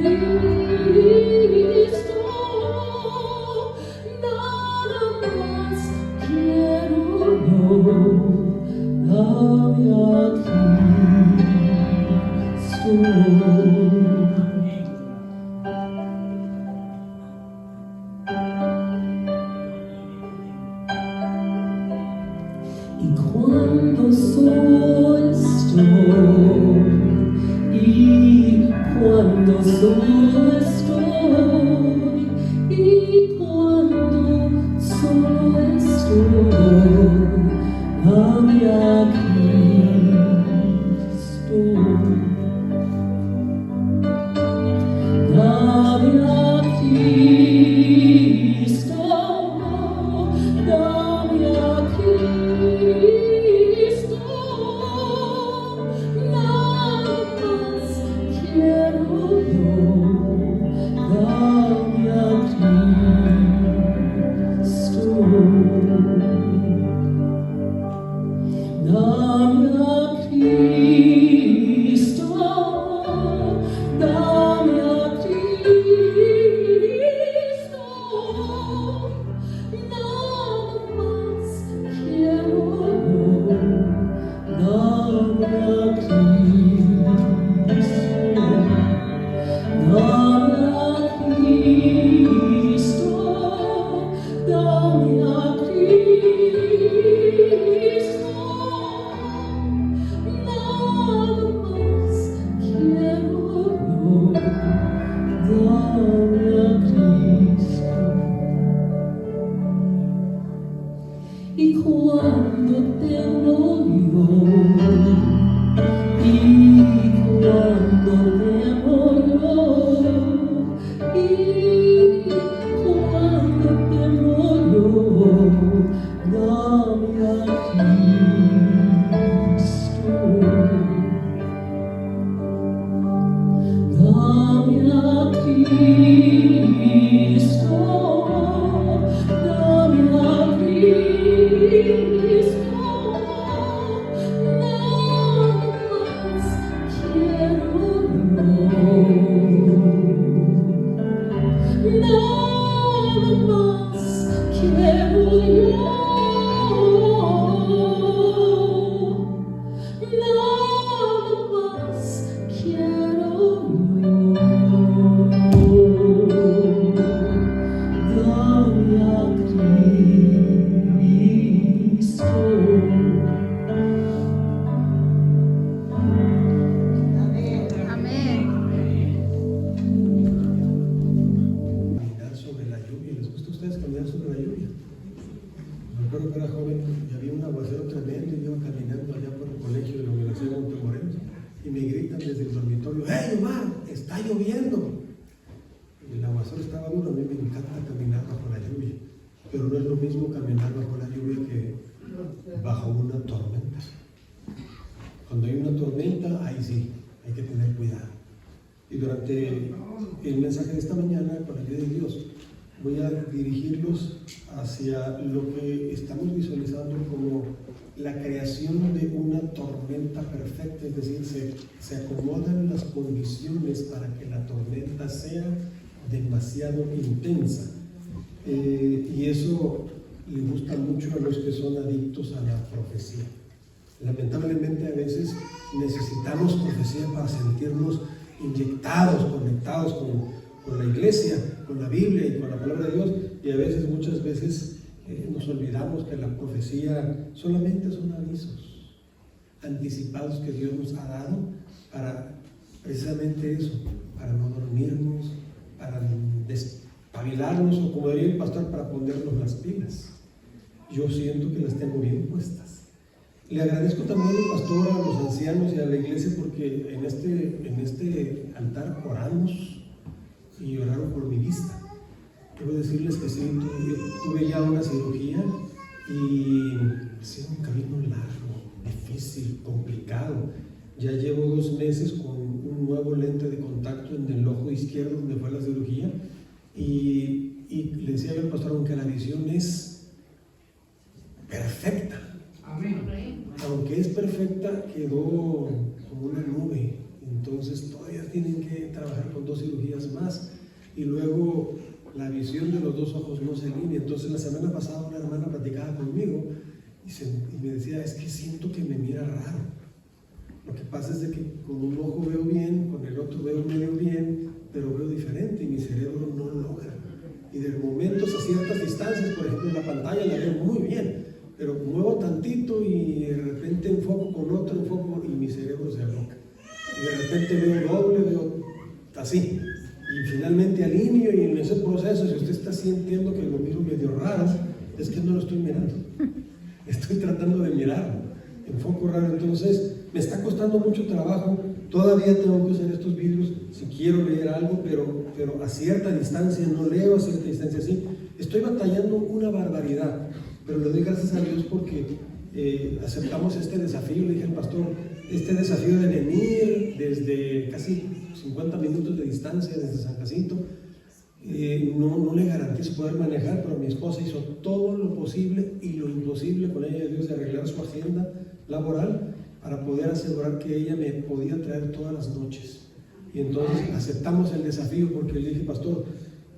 Y cuando solo estoy, y cuando solo estoy, y cuando solo estoy, dame a Cristo, dame a Cristo, dame a Cristo, nada más quiero yo, dame a Cristo, dame a Cristo, dame a Cristo, nada más quiero yo, dame a Cristo, dame a Cristo, dame a Cristo, nada más quiero yo, dame a Cristo. Y cuando temo yo, y cuando temo yo, y cuando temo yo, dame a Cristo, dame a Cristo, dame a Cristo, nada más quiero yo, nada más quiero yo, nada más quiero yo, dame a Cristo. Caminar sobre la lluvia. ¿Les gusta a ustedes caminar sobre la lluvia? Me acuerdo que era joven y había un aguacero tremendo y iba caminando allá por el colegio de la Universidad de Montemorelos y me gritan desde el dormitorio: ¡Hey, Omar! ¡Está lloviendo! Y el aguacero estaba duro. A mí me encanta caminar bajo la lluvia, pero no es lo mismo caminar bajo la lluvia que bajo una tormenta. Cuando hay una tormenta, ahí sí, hay que tener cuidado. Y durante el mensaje de esta mañana, con la ayuda de Dios, voy a dirigirlos hacia lo que estamos visualizando como la creación de una tormenta perfecta, es decir, se acomodan las condiciones para que la tormenta sea demasiado intensa. Y eso le gusta mucho a los que son adictos a la profecía. Lamentablemente a veces necesitamos profecía para sentirnos inyectados, conectados con la iglesia, con la Biblia y con la palabra de Dios, y a veces, muchas veces nos olvidamos que la profecía solamente son avisos anticipados que Dios nos ha dado para precisamente eso, para no dormirnos, para despabilarnos, o como diría el pastor, para ponernos las pilas. Yo siento que las tengo bien puestas. Le agradezco también al pastor, a los ancianos y a la iglesia, porque en este altar oramos y oraron por mi vista. Quiero decirles que sí, tuve ya una cirugía y ha sido un camino largo, difícil, complicado. Ya llevo 2 meses con un nuevo lente de contacto en el ojo izquierdo donde fue la cirugía, y le decía al pastor, aunque la visión es perfecta, aunque es perfecta, quedó como una nube Entonces todavía tienen que trabajar con 2 cirugías más y luego la visión de los 2 ojos no se alinea. Entonces la semana pasada una hermana platicaba conmigo y me decía, es que siento que me mira raro. Lo que pasa es de que con un ojo veo bien, con el otro veo medio bien, pero veo diferente y mi cerebro no lo logra. Y de momentos a ciertas distancias, por ejemplo en la pantalla la veo muy bien, pero muevo tantito y de repente enfoco con otro enfoco y mi cerebro se aloca. Y de repente veo doble, veo así. Y finalmente alineo y en ese proceso, si usted está sintiendo que lo miro medio raro, es que no lo estoy mirando. Estoy tratando de mirarlo. Enfoco raro, entonces me está costando mucho trabajo. Todavía tengo que usar estos vidrios si quiero leer algo, pero a cierta distancia no leo, a cierta distancia sí. Estoy batallando una barbaridad, pero le doy gracias a Dios porque aceptamos este desafío. Le dije al pastor, este desafío de venir desde casi 50 minutos de distancia, desde San Jacinto, no le garantizo poder manejar, pero mi esposa hizo todo lo posible y lo imposible con ella de Dios de arreglar su agenda laboral para poder asegurar que ella me podía traer todas las noches. Y entonces aceptamos el desafío porque le dije, pastor,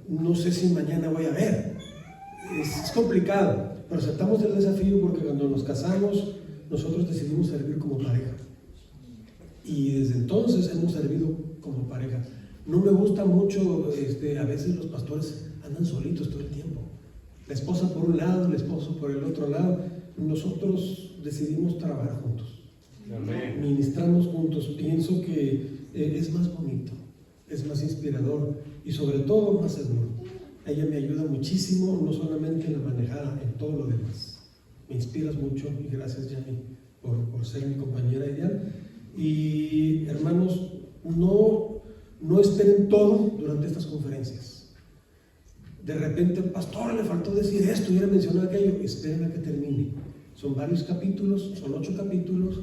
no sé si mañana voy a ver. Es complicado, pero aceptamos el desafío porque cuando nos casamos, nosotros decidimos servir como pareja. Y desde entonces hemos servido como pareja. No me gusta mucho, a veces los pastores andan solitos todo el tiempo. La esposa por un lado, el esposo por el otro lado. Nosotros decidimos trabajar juntos. Amén. Ministramos juntos. Pienso que es más bonito, es más inspirador y sobre todo más seguro. Ella me ayuda muchísimo, no solamente en la manejada, en todo lo demás. Me inspiras mucho y gracias, Yami, por ser mi compañera ideal. Y hermanos, no esperen todo durante estas conferencias. De repente, pastor, le faltó decir esto, hubiera mencionado aquello. Esperen a que termine. Son varios capítulos, son 8 capítulos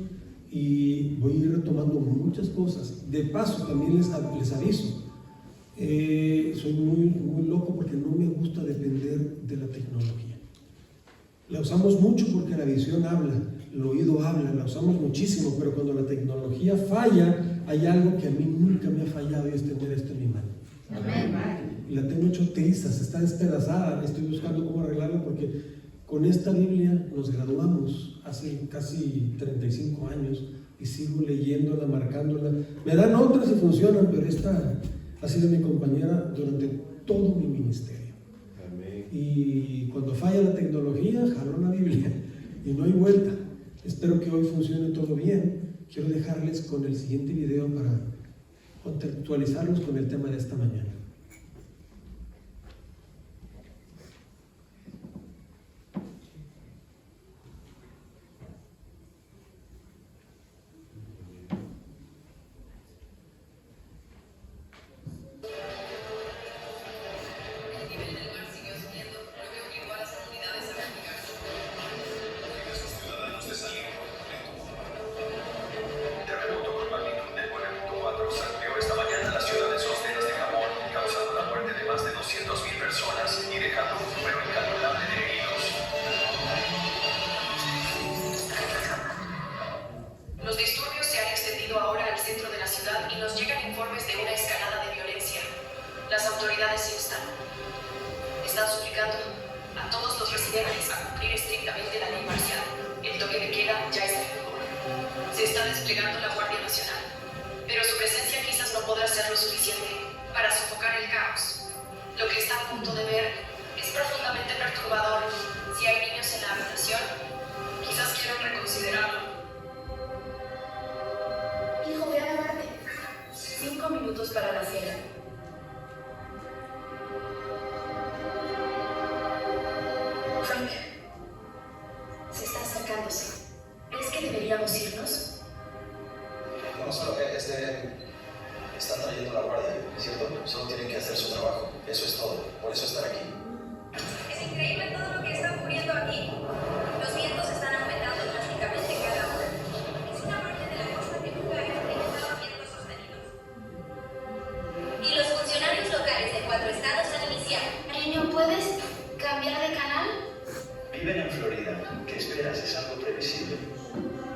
y voy a ir retomando muchas cosas. De paso, también les aviso, soy muy loco porque no me gusta depender de la tecnología. La usamos mucho porque la visión habla, el oído habla, la usamos muchísimo, pero cuando la tecnología falla, hay algo que a mí nunca me ha fallado y es tener esto en mi mano. Amén. Y la tengo hecho trizas, está despedazada, estoy buscando cómo arreglarla porque con esta Biblia nos graduamos hace casi 35 años y sigo leyéndola, marcándola. Me dan otras y funcionan, pero esta ha sido mi compañera durante todo mi ministerio. Amén. Y cuando falla la tecnología, jalo la Biblia y no hay vuelta. Espero que hoy funcione todo bien. Quiero dejarles con el siguiente video para contextualizarlos con el tema de esta mañana.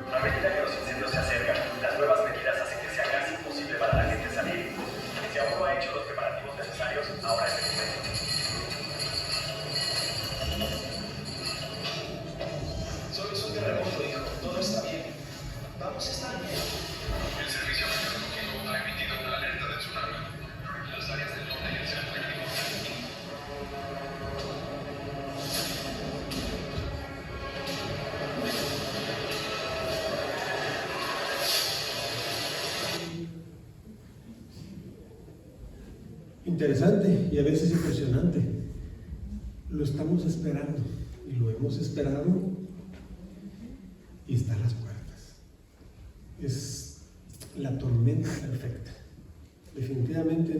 A medida que los incendios se acercan, las nuevas medidas hacen que sea casi imposible ha hecho los preparativos necesarios, ahora es el momento. Solo es un terremoto, hijo. Todo está bien. Vamos a estar bien. El Servicio Meteorológico ha emitido una alerta de tsunami. Las áreas del norte y el centro de California. Interesante y a veces impresionante. Lo estamos esperando y lo hemos esperado y está a las puertas. Es la tormenta perfecta. Definitivamente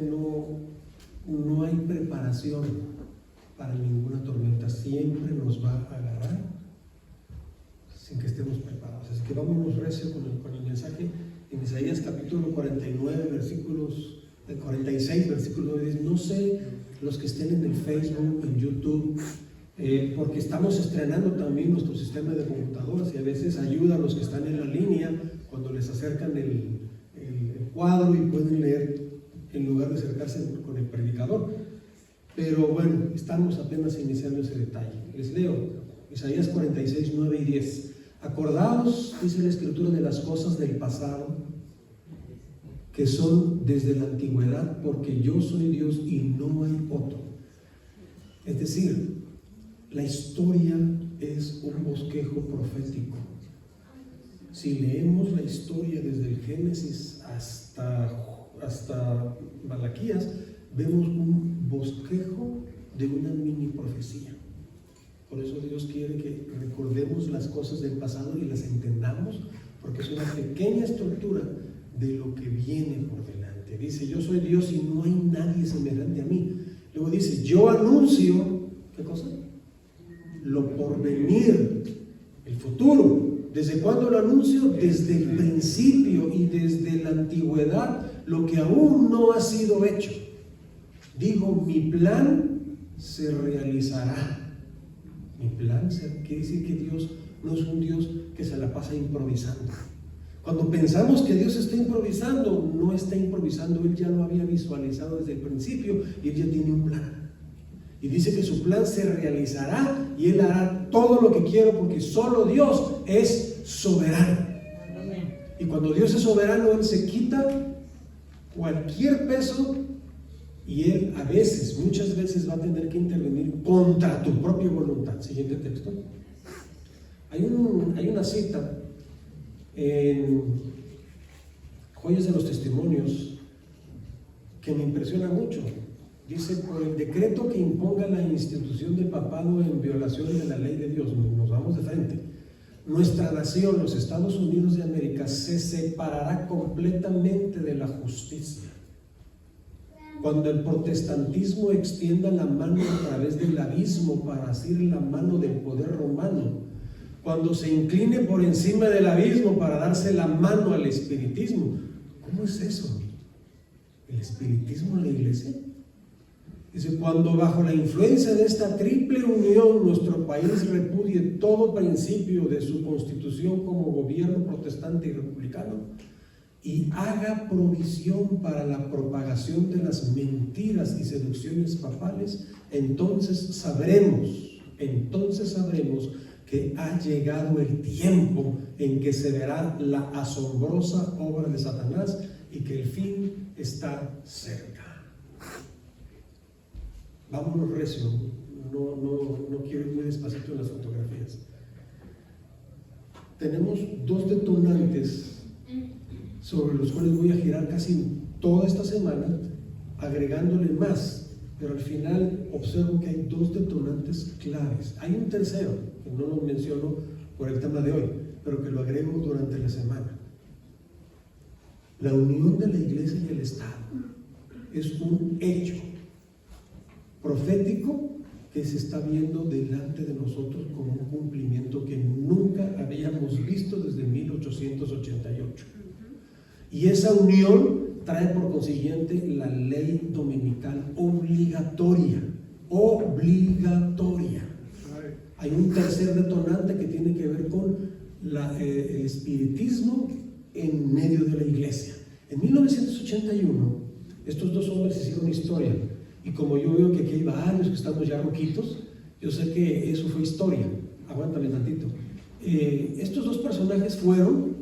no hay preparación para ninguna tormenta. Siempre nos va a agarrar sin que estemos preparados. Así que vámonos recio con el mensaje en Isaías capítulo 49, versículos 46, versículo 9. Dice: no sé los que estén en el Facebook, en YouTube, porque estamos estrenando también nuestro sistema de computadoras y a veces ayuda a los que están en la línea cuando les acercan el cuadro y pueden leer en lugar de acercarse con el predicador. Pero bueno, estamos apenas iniciando ese detalle. Les leo Isaías 46, 9 y 10. Acordaos, dice la Escritura, de las cosas del pasado, que son desde la antigüedad, porque yo soy Dios y no hay otro. Es decir, la historia es un bosquejo profético. Si leemos la historia desde el Génesis hasta Malaquías, vemos un bosquejo de una mini profecía. Por eso Dios quiere que recordemos las cosas del pasado y las entendamos, porque es una pequeña estructura de lo que viene por delante. Dice: yo soy Dios y no hay nadie semejante a mí. Luego dice: yo anuncio, ¿qué cosa? Lo porvenir, el futuro. ¿Desde cuándo lo anuncio? Desde el principio y desde la antigüedad, lo que aún no ha sido hecho. Digo, mi plan se realizará. Mi plan quiere decir que Dios no es un Dios que se la pasa improvisando. Cuando pensamos que Dios está improvisando, no está improvisando. Él ya lo había visualizado desde el principio y Él ya tiene un plan. Y dice que su plan se realizará y Él hará todo lo que quiera, porque solo Dios es soberano. Y cuando Dios es soberano, Él se quita cualquier peso y Él a veces, muchas veces va a tener que intervenir contra tu propia voluntad. Siguiente texto. Hay una cita en Joyas de los Testimonios que me impresiona mucho. Dice: por el decreto que imponga la institución del papado en violación de la ley de Dios, nos vamos de frente, nuestra nación, los Estados Unidos de América, se separará completamente de la justicia. Cuando el protestantismo extienda la mano a través del abismo para asir la mano del poder romano, cuando se incline por encima del abismo para darse la mano al espiritismo. ¿Cómo es eso? ¿El espiritismo en la iglesia? Dice: cuando bajo la influencia de esta triple unión nuestro país repudie todo principio de su constitución como gobierno protestante y republicano y haga provisión para la propagación de las mentiras y seducciones papales, entonces sabremos que ha llegado el tiempo en que se verá la asombrosa obra de Satanás y que el fin está cerca. Vámonos recio, no quiero ir muy despacito en las fotografías. Tenemos dos detonantes sobre los cuales voy a girar casi toda esta semana, agregándole más, pero al final observo que hay dos detonantes claves. Hay un tercero, que no lo menciono por el tema de hoy, pero que lo agrego durante la semana. La unión de la iglesia y el Estado es un hecho profético que se está viendo delante de nosotros como un cumplimiento que nunca habíamos visto desde 1888. Y esa unión trae por consiguiente la ley dominical obligatoria. Hay un tercer detonante que tiene que ver con el espiritismo en medio de la iglesia. En 1981, Estos dos hombres hicieron historia. Y como yo veo que aquí hay varios que estamos ya roquitos, yo sé que eso fue historia. Aguántame tantito. Estos dos personajes fueron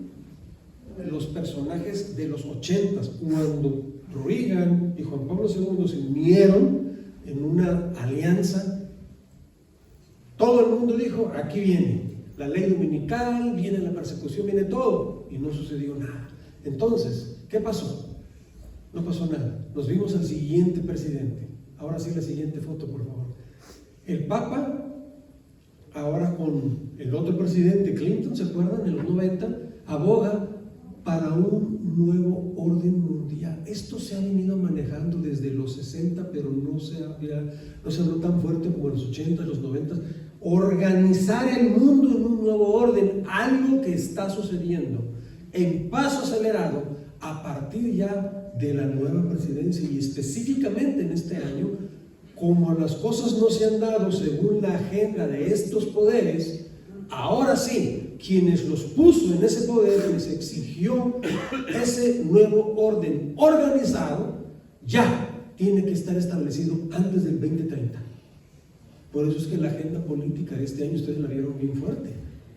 los personajes de los 80s, cuando Reagan y Juan Pablo II se unieron en una alianza. Todo el mundo dijo, aquí viene la ley dominical, viene la persecución, viene todo, y no sucedió nada. Entonces, ¿qué pasó? No pasó nada. Nos vimos al siguiente presidente. Ahora sí, la siguiente foto, por favor. El Papa, ahora con el otro presidente Clinton, ¿se acuerdan? En los 90, aboga para un nuevo orden mundial. Esto se ha venido manejando desde los 60, pero no se habló tan fuerte como en los 80, los 90. Organizar el mundo en un nuevo orden, algo que está sucediendo en paso acelerado a partir ya de la nueva presidencia, y específicamente en este año, como las cosas no se han dado según la agenda de estos poderes, ahora sí, quienes los puso en ese poder, les exigió ese nuevo orden organizado, ya tiene que estar establecido antes del 2030. Por eso es que la agenda política de este año ustedes la vieron bien fuerte.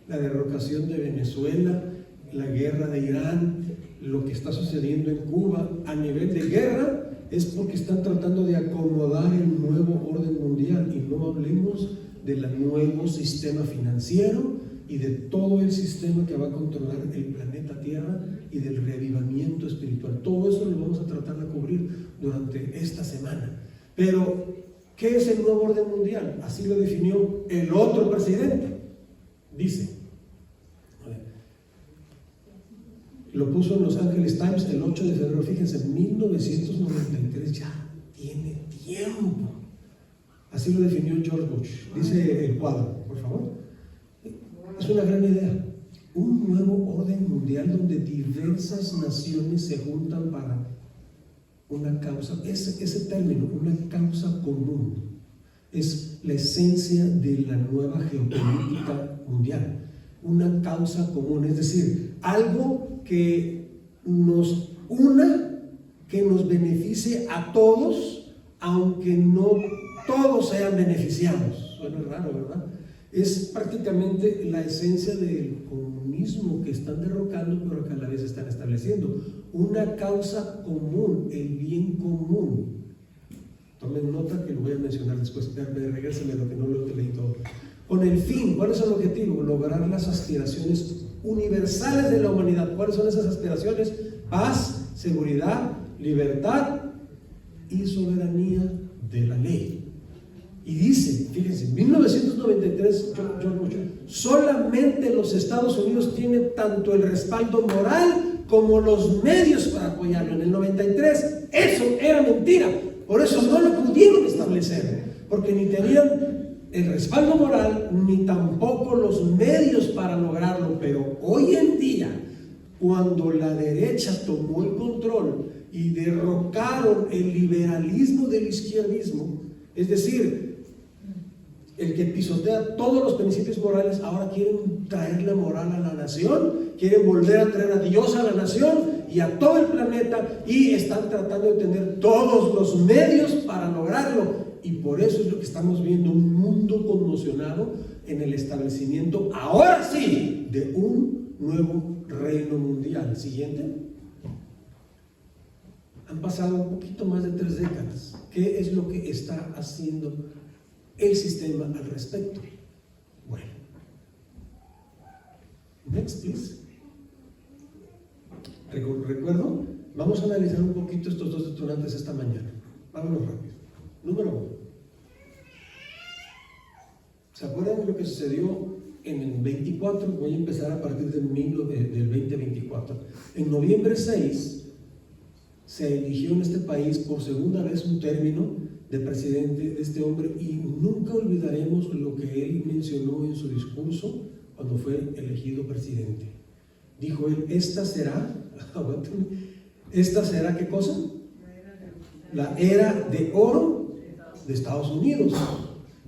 La derrocación de Venezuela, la guerra de Irán, lo que está sucediendo en Cuba a nivel de guerra, es porque están tratando de acomodar el nuevo orden mundial. Y no hablemos del nuevo sistema financiero y de todo el sistema que va a controlar el planeta Tierra y del reavivamiento espiritual. Todo eso lo vamos a tratar de cubrir durante esta semana. Pero, ¿qué es el nuevo orden mundial? Así lo definió el otro presidente. Dice, lo puso en Los Angeles Times el 8 de febrero, fíjense, 1993, ya tiene tiempo. Así lo definió George Bush. Dice el cuadro, por favor. Es una gran idea. Un nuevo orden mundial donde diversas naciones se juntan para una causa. Ese término, una causa común, es la esencia de la nueva geopolítica mundial. Una causa común, es decir, algo que nos una, que nos beneficie a todos, aunque no todos sean beneficiados. Suena raro, ¿verdad? Es prácticamente la esencia del comunismo que están derrocando, pero que a la vez están estableciendo. Una causa común, el bien común. Tomen nota que lo voy a mencionar después, regrésame lo que no lo leí todo. Con el fin, ¿cuál es el objetivo? Lograr las aspiraciones universales de la humanidad. ¿Cuáles son esas aspiraciones? Paz, seguridad, libertad y soberanía de la ley. Y dice, fíjense, en 1993, George Bush, solamente los Estados Unidos tienen tanto el respaldo moral como los medios para apoyarlo. En el 93, eso era mentira. Por eso no lo pudieron establecer, porque ni tenían el respaldo moral, ni tampoco los medios para lograrlo. Pero hoy en día, cuando la derecha tomó el control y derrocaron el liberalismo del izquierdismo, es decir, el que pisotea todos los principios morales, ahora quieren traerle moral a la nación, quieren volver a traer a Dios a la nación y a todo el planeta, y están tratando de tener todos los medios para lograrlo. Y por eso es lo que estamos viendo, un mundo conmocionado en el establecimiento, ahora sí, de un nuevo reino mundial. Siguiente. Han pasado un poquito más de 3 décadas. ¿Qué es lo que está haciendo el sistema al respecto? Bueno, next please. Recuerdo, vamos a analizar un poquito estos dos detonantes esta mañana. Vámonos rápido. Número 1. ¿Se acuerdan de lo que sucedió en el 24? Voy a empezar a partir del 2024. En noviembre 6 se eligió en este país por segunda vez un término de presidente de este hombre, y nunca olvidaremos lo que él mencionó en su discurso cuando fue elegido presidente. Dijo él, esta será, ¿qué cosa? La era de oro de Estados Unidos.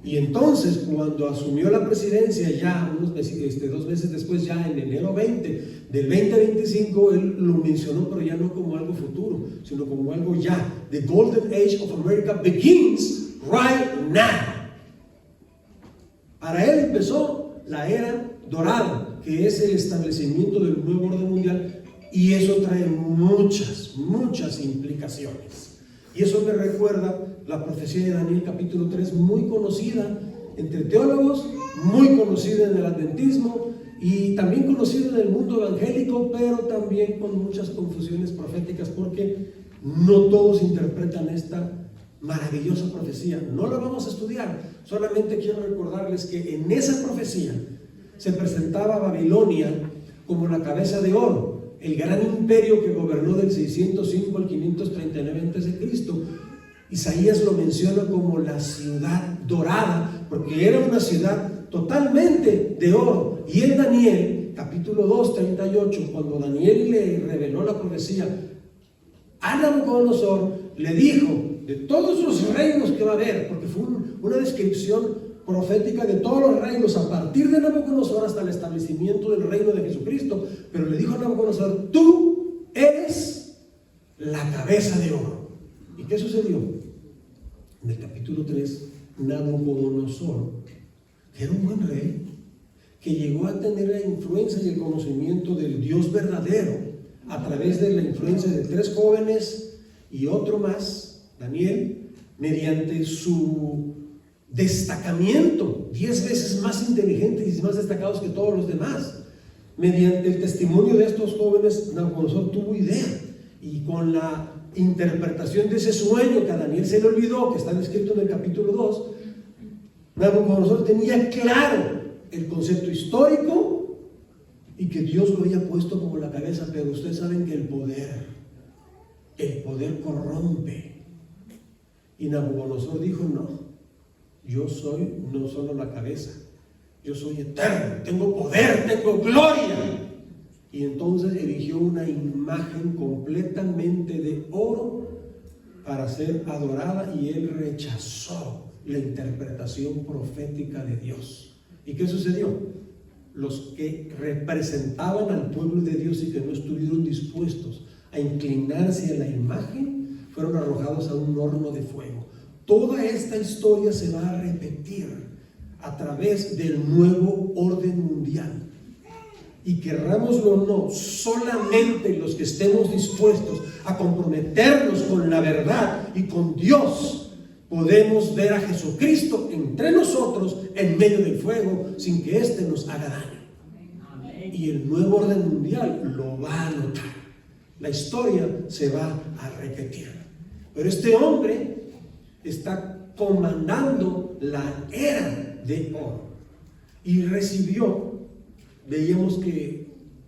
Y entonces, cuando asumió la presidencia ya unos meses, 2 meses después, ya en enero 20 del 2025, él lo mencionó, pero ya no como algo futuro, sino como algo ya. The Golden Age of America begins right now. Para él empezó la era dorada, que es el establecimiento del nuevo orden mundial, y eso trae muchas implicaciones. Y eso me recuerda la profecía de Daniel capítulo 3, muy conocida entre teólogos, muy conocida en el adventismo y también conocida en el mundo evangélico, pero también con muchas confusiones proféticas, porque no todos interpretan esta maravillosa profecía. No la vamos a estudiar, solamente quiero recordarles que en esa profecía se presentaba Babilonia como la cabeza de oro, el gran imperio que gobernó del 605 al 539 a.C. Isaías lo menciona como la ciudad dorada, porque era una ciudad totalmente de oro. Y en Daniel, capítulo 2, 38, cuando Daniel le reveló la profecía a Nabucodonosor, le dijo de todos los reinos que va a haber, porque fue una descripción profética de todos los reinos a partir de Nabucodonosor hasta el establecimiento del reino de Jesucristo. Pero le dijo a Nabucodonosor: tú eres la cabeza de oro. ¿Y qué sucedió? En el capítulo 3, Nabucodonosor, que era un buen rey, que llegó a tener la influencia y el conocimiento del Dios verdadero a través de la influencia de 3 jóvenes y otro más, Daniel, mediante su destacamiento, 10 veces más inteligentes y más destacados que todos los demás. Mediante el testimonio de estos jóvenes, Nabucodonosor tuvo idea, y con la interpretación de ese sueño que a Daniel se le olvidó, que está descrito en el capítulo 2, Nabucodonosor tenía claro el concepto histórico y que Dios lo había puesto como la cabeza. Pero ustedes saben que el poder corrompe, y Nabucodonosor dijo: no, yo soy no solo la cabeza, yo soy eterno, tengo poder, tengo gloria. Y entonces erigió una imagen completamente de oro para ser adorada, y él rechazó la interpretación profética de Dios. ¿Y qué sucedió? Los que representaban al pueblo de Dios y que no estuvieron dispuestos a inclinarse a la imagen fueron arrojados a un horno de fuego. Toda esta historia se va a repetir a través del nuevo orden mundial. Y querrámoslo o no, solamente los que estemos dispuestos a comprometernos con la verdad y con Dios podemos ver a Jesucristo entre nosotros en medio del fuego sin que éste nos haga daño. Y el nuevo orden mundial lo va a notar. La historia se va a repetir. Pero este hombre está comandando la era de oro y veíamos que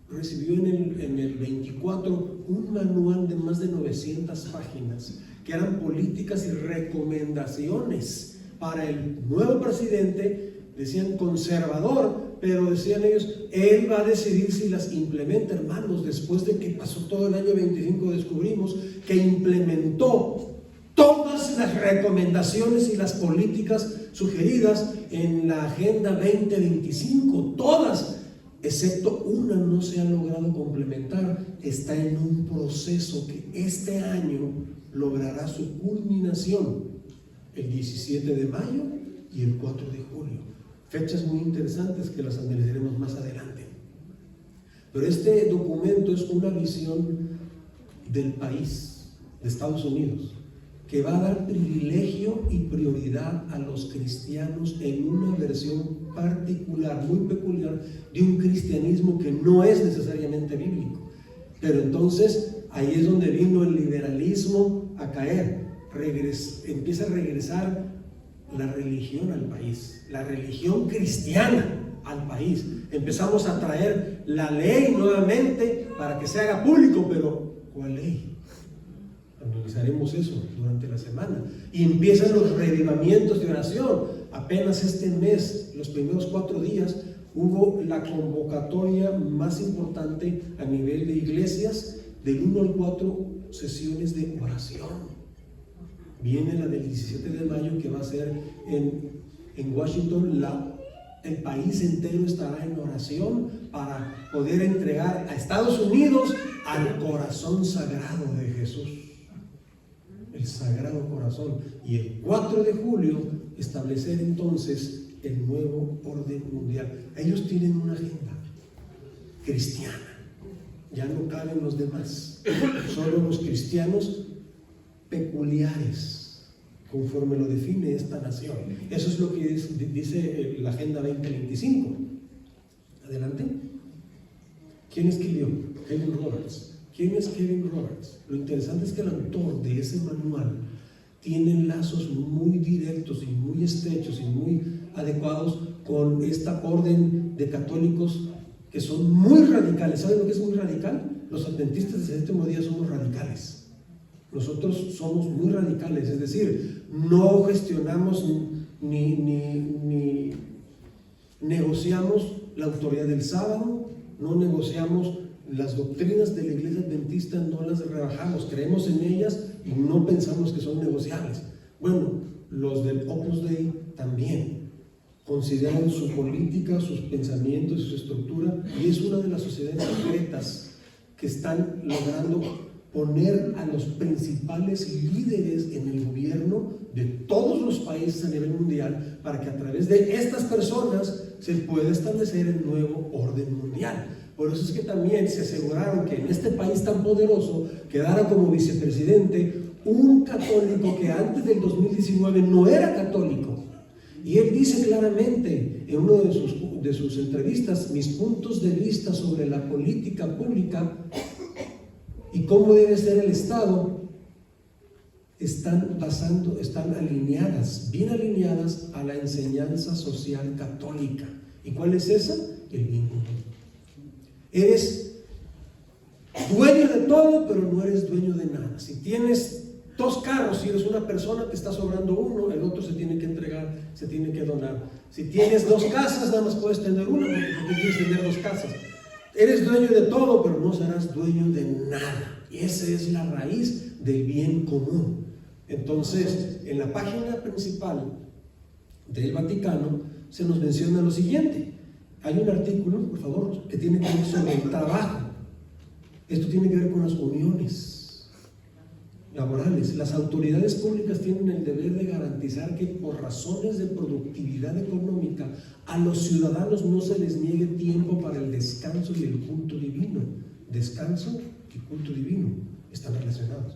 recibió en el 24 un manual de más de 900 páginas que eran políticas y recomendaciones para el nuevo presidente. Decían conservador, pero decían ellos, él va a decidir si las implementa. Hermanos, después de que pasó todo el año 25, descubrimos que implementó todas las recomendaciones y las políticas sugeridas en la Agenda 2025, todas, excepto una no se ha logrado complementar. Está en un proceso que este año logrará su culminación, el 17 de mayo y el 4 de julio. Fechas muy interesantes que las analizaremos más adelante. Pero este documento es una visión del país, de Estados Unidos, que va a dar privilegio y prioridad a los cristianos en una versión particular, muy peculiar, de un cristianismo que no es necesariamente bíblico. Pero entonces ahí es donde vino el liberalismo a caer. Empieza a regresar la religión al país, la religión cristiana al país. Empezamos a traer la ley nuevamente para que se haga público. Pero ¿cuál ley? Analizaremos eso durante la semana. Y empiezan los revivamientos de oración. Apenas este mes, los primeros 4 días, hubo la convocatoria más importante a nivel de iglesias, del 1 al 4 sesiones de oración. Viene la del 17 de mayo, que va a ser en en Washington el país entero estará en oración para poder entregar a Estados Unidos al corazón sagrado de Jesús, el Sagrado Corazón, y el 4 de julio establecer entonces el nuevo orden mundial. Ellos tienen una agenda cristiana, ya no caben los demás, solo los cristianos peculiares, conforme lo define esta nación. Eso es lo que dice la Agenda 2025. Adelante. ¿Quién escribió? Kevin Roberts. ¿Quién es Kevin Roberts? Lo interesante es que el autor de ese manual tiene lazos muy directos y muy estrechos y muy adecuados con esta orden de católicos que son muy radicales. ¿Saben lo que es muy radical? Los adventistas del séptimo día somos radicales. Nosotros somos muy radicales, es decir, no gestionamos ni negociamos la autoridad del sábado, no negociamos las doctrinas de la iglesia adventista, no las rebajamos, creemos en ellas y no pensamos que son negociables. Bueno, los del Opus Dei también consideran su política, sus pensamientos y su estructura, y es una de las sociedades secretas que están logrando poner a los principales líderes en el gobierno de todos los países a nivel mundial para que a través de estas personas se pueda establecer el nuevo orden mundial. Por eso es que también se aseguraron que en este país tan poderoso quedara como vicepresidente un católico que antes del 2019 no era católico. Y él dice claramente en una de sus entrevistas: mis puntos de vista sobre la política pública y cómo debe ser el Estado están alineadas, bien alineadas a la enseñanza social católica. ¿Y cuál es esa? El bien común. Eres dueño de todo, pero no eres dueño de nada. Si tienes 2 carros, si eres una persona, te está sobrando uno, el otro se tiene que entregar, se tiene que donar. Si tienes 2 casas, nada más puedes tener una, porque quieres tener 2 casas. Eres dueño de todo, pero no serás dueño de nada. Y esa es la raíz del bien común. Entonces, en la página principal del Vaticano se nos menciona lo siguiente. Hay un artículo, por favor, que tiene que ver sobre el trabajo. Esto tiene que ver con las uniones laborales. Las autoridades públicas tienen el deber de garantizar que por razones de productividad económica a los ciudadanos no se les niegue tiempo para el descanso y el culto divino. Descanso y culto divino están relacionados.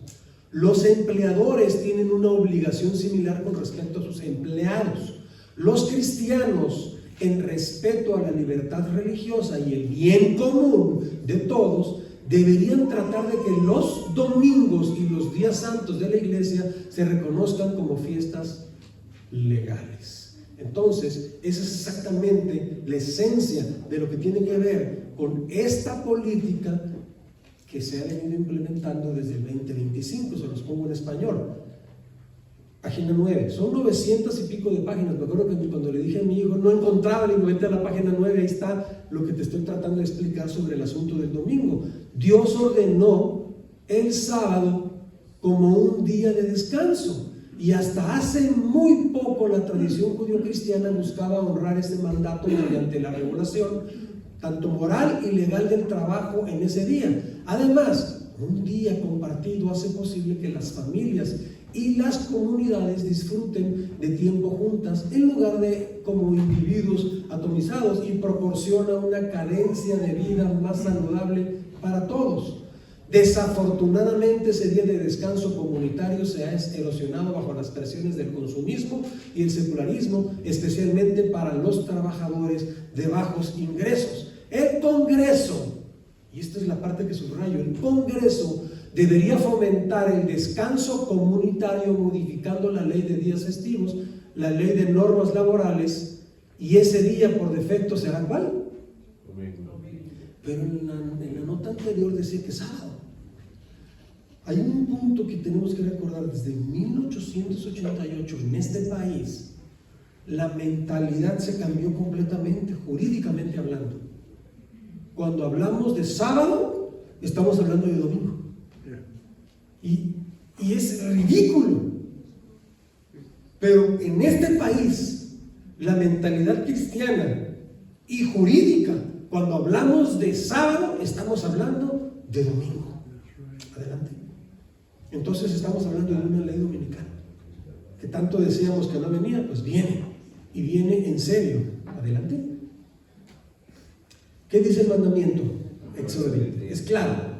Los empleadores tienen una obligación similar con respecto a sus empleados. Los cristianos, en respeto a la libertad religiosa y el bien común de todos, deberían tratar de que los domingos y los días santos de la iglesia se reconozcan como fiestas legales. Entonces, esa es exactamente la esencia de lo que tiene que ver con esta política que se ha venido implementando desde el 2025. Se los pongo en español. Página 9, son 900 y pico de páginas. Me acuerdo que cuando le dije a mi hijo, no encontraba, le digo, vete a la página 9, ahí está lo que te estoy tratando de explicar sobre el asunto del domingo. Dios ordenó el sábado como un día de descanso, y hasta hace muy poco la tradición judío-cristiana buscaba honrar este mandato mediante la regulación tanto moral y legal del trabajo en ese día. Además, un día compartido hace posible que las familias y las comunidades disfruten de tiempo juntas en lugar de como individuos atomizados, y proporciona una cadencia de vida más saludable para todos. Desafortunadamente, ese día de descanso comunitario se ha erosionado bajo las presiones del consumismo y el secularismo, especialmente para los trabajadores de bajos ingresos. El Congreso, y esta es la parte que subrayo, el Congreso debería fomentar el descanso comunitario modificando la ley de días festivos, la ley de normas laborales, y ese día por defecto será ¿cuál? Pero en la nota anterior decía que sábado. Hay un punto que tenemos que recordar. Desde 1888 en este país la mentalidad se cambió completamente, jurídicamente hablando. Cuando hablamos de sábado, estamos hablando de domingo. Y es ridículo. Pero en este país la mentalidad cristiana y jurídica, cuando hablamos de sábado, estamos hablando de domingo. Adelante. Entonces estamos hablando de una ley dominical, que tanto decíamos que no venía, pues viene, y viene en serio. Adelante. ¿Qué dice el mandamiento? Éxodo 20. Es claro.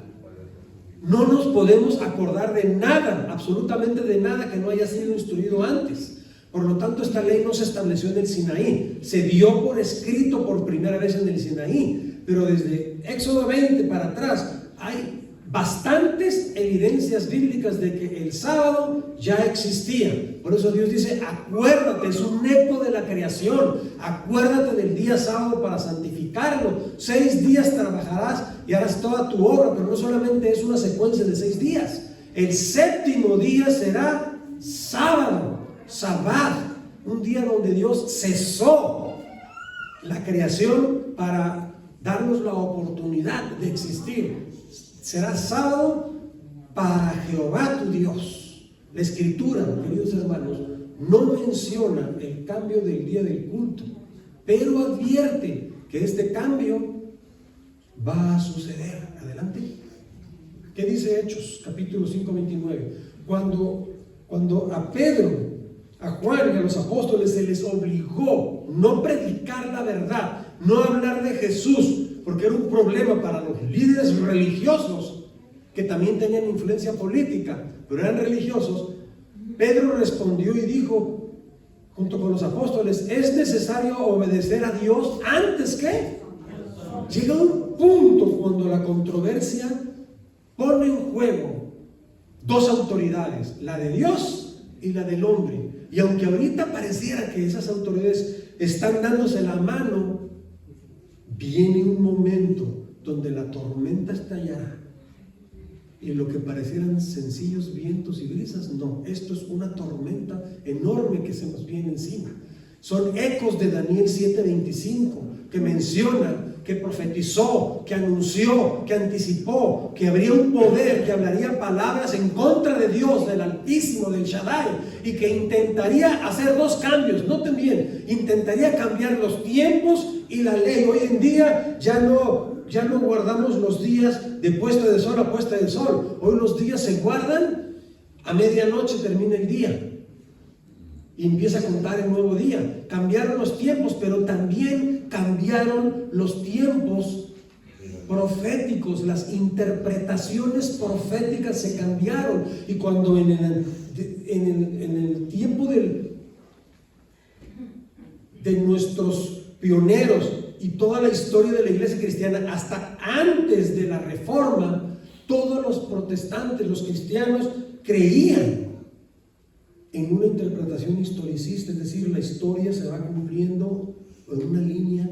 No nos podemos acordar de nada, absolutamente de nada que no haya sido instruido antes. Por lo tanto, esta ley no se estableció en el Sinaí, se dio por escrito por primera vez en el Sinaí, pero desde Éxodo 20 para atrás hay bastantes evidencias bíblicas de que el sábado ya existía. Por eso Dios dice, acuérdate, es un eco de la creación, acuérdate del día sábado para santificarlo. 6 días trabajarás y harás toda tu obra, pero no solamente es una secuencia de 6 días. El 7º día será sábado, Sabbat, un día donde Dios cesó la creación para darnos la oportunidad de existir. Será sábado para Jehová tu Dios. La Escritura, queridos hermanos, no menciona el cambio del día del culto, pero advierte que este cambio va a suceder. Adelante. ¿Qué dice Hechos, capítulo 5, 29? Cuando a Pedro, a Juan y a los apóstoles se les obligó no predicar la verdad, no hablar de Jesús, porque era un problema para los líderes religiosos que también tenían influencia política, pero eran religiosos. Pedro respondió y dijo, junto con los apóstoles, es necesario obedecer a Dios antes que. Llega un punto cuando la controversia pone en juego 2 autoridades, la de Dios y la del hombre. Y aunque ahorita pareciera que esas autoridades están dándose la mano, viene un momento donde la tormenta estallará y lo que parecieran sencillos vientos y brisas, no, esto es una tormenta enorme que se nos viene encima. Son ecos de Daniel 7:25, que menciona, que profetizó, que anunció, que anticipó, que habría un poder que hablaría palabras en contra de Dios, del Altísimo, del Shaddai, y que intentaría hacer 2 cambios. Noten bien, intentaría cambiar los tiempos y la ley. Hoy en día ya no guardamos los días de puesta de sol a puesta de sol. Hoy los días se guardan a medianoche, termina el día y empieza a contar el nuevo día. Cambiaron los tiempos, pero también cambiaron los tiempos proféticos. Las interpretaciones proféticas se cambiaron. Y cuando en el tiempo de nuestros pioneros y toda la historia de la iglesia cristiana, hasta antes de la Reforma, todos los protestantes, los cristianos, creían en una interpretación historicista, es decir, la historia se va cumpliendo en una línea,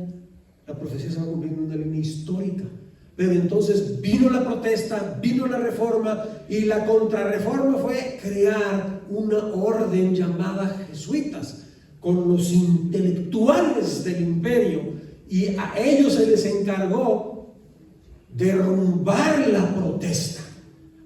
la profecía se va cumpliendo en una línea histórica. Pero entonces vino la protesta, vino la reforma, y la contrarreforma fue crear una orden llamada jesuitas, con los intelectuales del imperio, y a ellos se les encargó derrumbar la protesta.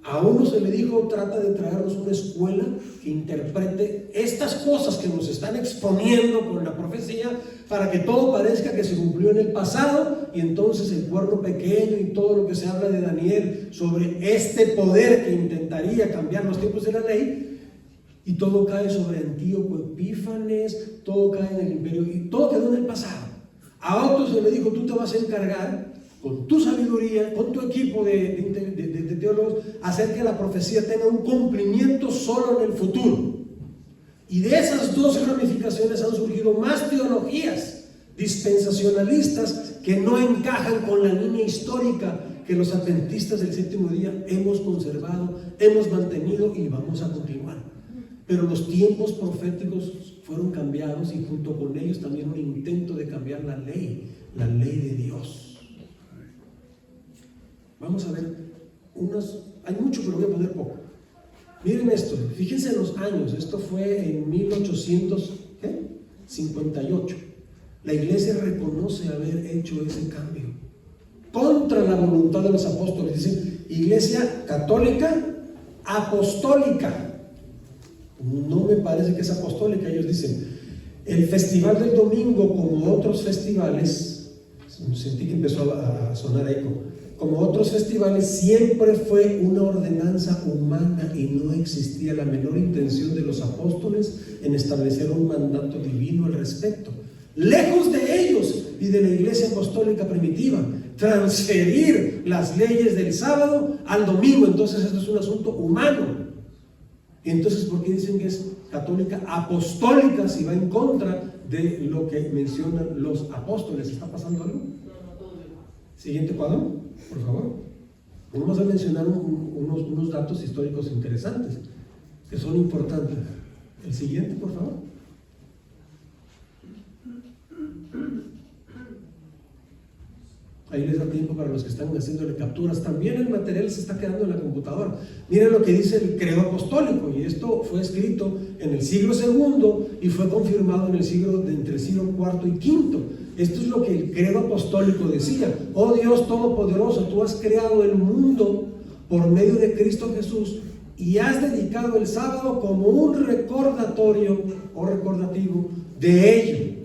A uno se le dijo, trata de traernos una escuela que interprete estas cosas que nos están exponiendo con la profecía, para que todo parezca que se cumplió en el pasado, y entonces el cuerno pequeño y todo lo que se habla de Daniel sobre este poder que intentaría cambiar los tiempos de la ley, y todo cae sobre Antíoco Epífanes, todo cae en el imperio, y todo quedó en el pasado. A otros se le dijo, tú te vas a encargar con tu sabiduría, con tu equipo de teólogos, hacer que la profecía tenga un cumplimiento solo en el futuro. Y de esas 2 ramificaciones han surgido más teologías dispensacionalistas que no encajan con la línea histórica que los adventistas del 7º día hemos conservado, hemos mantenido y vamos a continuar. Pero los tiempos proféticos fueron cambiados, y junto con ellos también un intento de cambiar la ley de Dios. Vamos a ver hay mucho, pero voy a poner poco. Miren esto, fíjense en los años. Esto fue en 1858. La iglesia reconoce haber hecho ese cambio contra la voluntad de los apóstoles. Dicen iglesia católica apostólica. No me parece que es apostólica. Ellos dicen El festival del domingo, como otros festivales, sentí que empezó a sonar eco, como otros festivales, siempre fue una ordenanza humana y no existía la menor intención de los apóstoles en establecer un mandato divino al respecto. Lejos de ellos y de la iglesia apostólica primitiva, transferir las leyes del sábado al domingo. Entonces esto es un asunto humano. Y entonces, ¿por qué dicen que es católica apostólica si va en contra de lo que mencionan los apóstoles? ¿Está pasando algo? Siguiente cuadro, por favor. Vamos a mencionar unos datos históricos interesantes que son importantes. El siguiente, por favor. Ahí les da tiempo para los que están haciéndole capturas. También el material se está quedando en la computadora. Miren lo que dice el credo apostólico, y esto fue escrito en el siglo II y fue confirmado en el entre el siglo IV y V. Esto es lo que el credo apostólico decía: oh Dios Todopoderoso, tú has creado el mundo por medio de Cristo Jesús y has dedicado el sábado como un recordatorio o recordativo de ello.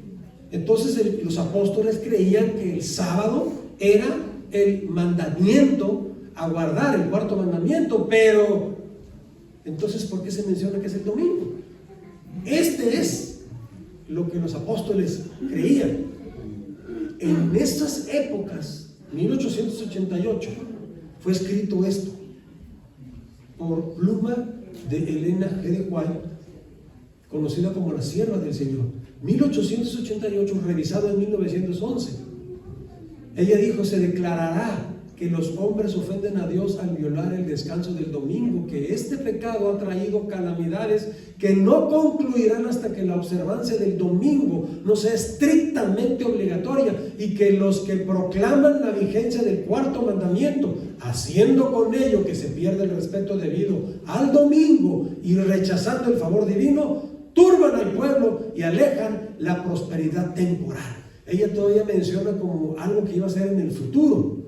Entonces los apóstoles creían que el sábado era el mandamiento a guardar, el cuarto mandamiento, pero entonces ¿por qué se menciona que es el domingo? Este es lo que los apóstoles creían. En estas épocas, 1888, fue escrito esto por pluma de Elena G. de White, conocida como la sierva del Señor. 1888, revisado en 1911. Ella dijo: se declarará que los hombres ofenden a Dios al violar el descanso del domingo, que este pecado ha traído calamidades que no concluirán hasta que la observancia del domingo no sea estrictamente obligatoria, y que los que proclaman la vigencia del cuarto mandamiento, haciendo con ello que se pierda el respeto debido al domingo y rechazando el favor divino, turban al pueblo y alejan la prosperidad temporal. Ella todavía menciona como algo que iba a ser en el futuro.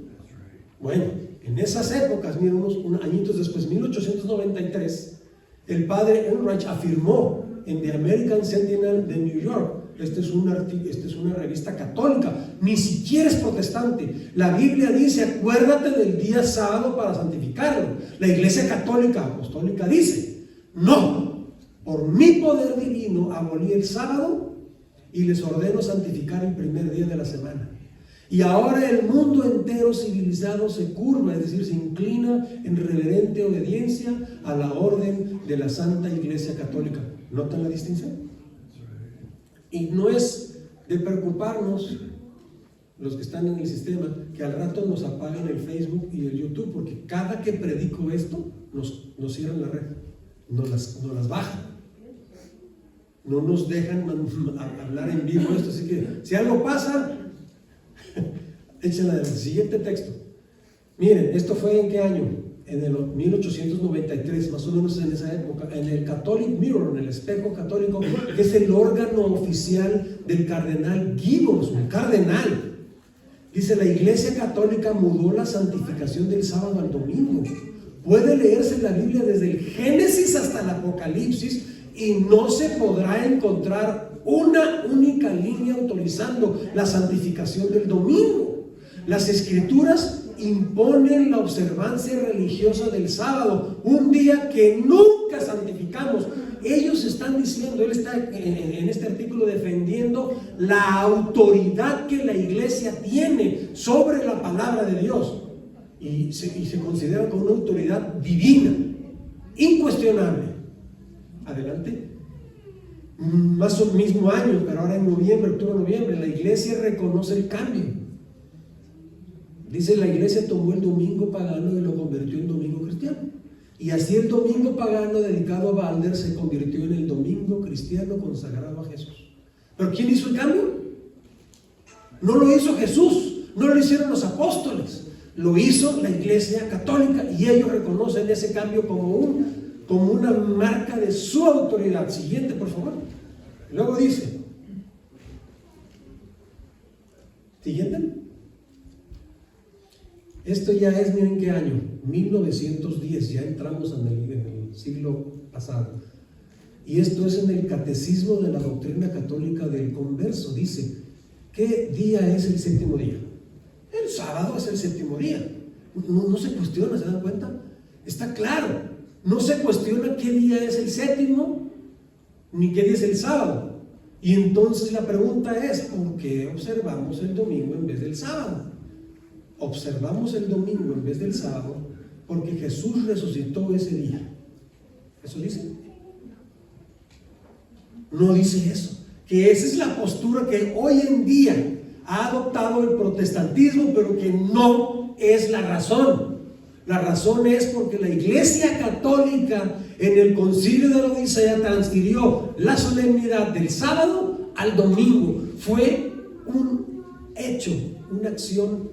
Bueno, en esas épocas, miren, unos añitos después, 1893, el padre Enrich afirmó en The American Sentinel de New York, esta es una revista católica, ni siquiera es protestante. La Biblia dice: acuérdate del día sábado para santificarlo. La iglesia católica apostólica dice: no, por mi poder divino abolí el sábado y les ordeno santificar el primer día de la semana. Y ahora el mundo entero civilizado se curva, es decir, se inclina en reverente obediencia a la orden de la Santa Iglesia Católica. ¿Notan la distinción? Y no es de preocuparnos, los que están en el sistema, que al rato nos apaguen el Facebook y el YouTube, porque cada que predico esto nos cierran la red, nos las bajan, no nos dejan hablar en vivo esto. Así que si algo pasa, échenla del siguiente texto. Miren, esto fue ¿en qué año? En el 1893, más o menos en esa época, en el Catholic Mirror, en el espejo católico, que es el órgano oficial del cardenal Gibbons, un cardenal. Dice: la Iglesia Católica mudó la santificación del sábado al domingo. Puede leerse la Biblia desde el Génesis hasta el Apocalipsis y no se podrá encontrar una única línea autorizando la santificación del domingo. Las Escrituras imponen la observancia religiosa del sábado, un día que nunca santificamos. Ellos están diciendo, él está en este artículo defendiendo la autoridad que la iglesia tiene sobre la palabra de Dios, y se considera como una autoridad divina, incuestionable. Adelante. Más o mismo año, pero ahora en noviembre, octubre-noviembre, la iglesia reconoce el cambio. Dice: la iglesia tomó el domingo pagano y lo convirtió en domingo cristiano. Y así el domingo pagano dedicado a Balder se convirtió en el domingo cristiano consagrado a Jesús. ¿Pero quién hizo el cambio? No lo hizo Jesús, no lo hicieron los apóstoles, lo hizo la iglesia católica, y ellos reconocen ese cambio como una marca de su autoridad. Siguiente, por favor. Luego dice, siguiente. Esto ya es, miren qué año, 1910, ya entramos en el siglo pasado. y esto es en el Catecismo de la Doctrina Católica del Converso. Dice, ¿qué día es el séptimo día? El sábado es el séptimo día. No se cuestiona, ¿se dan cuenta? Está claro, no se cuestiona qué día es el séptimo, ni qué día es el sábado. Y entonces la pregunta es, ¿por qué observamos el domingo en vez del sábado? Observamos el domingo en vez del sábado porque Jesús resucitó ese día. ¿Eso dice? No dice eso. Que esa es la postura que hoy en día ha adoptado el protestantismo, pero que no es la razón. La razón es porque la Iglesia Católica en el Concilio de la Odisea transfirió la solemnidad del sábado al domingo. Fue un hecho, una acción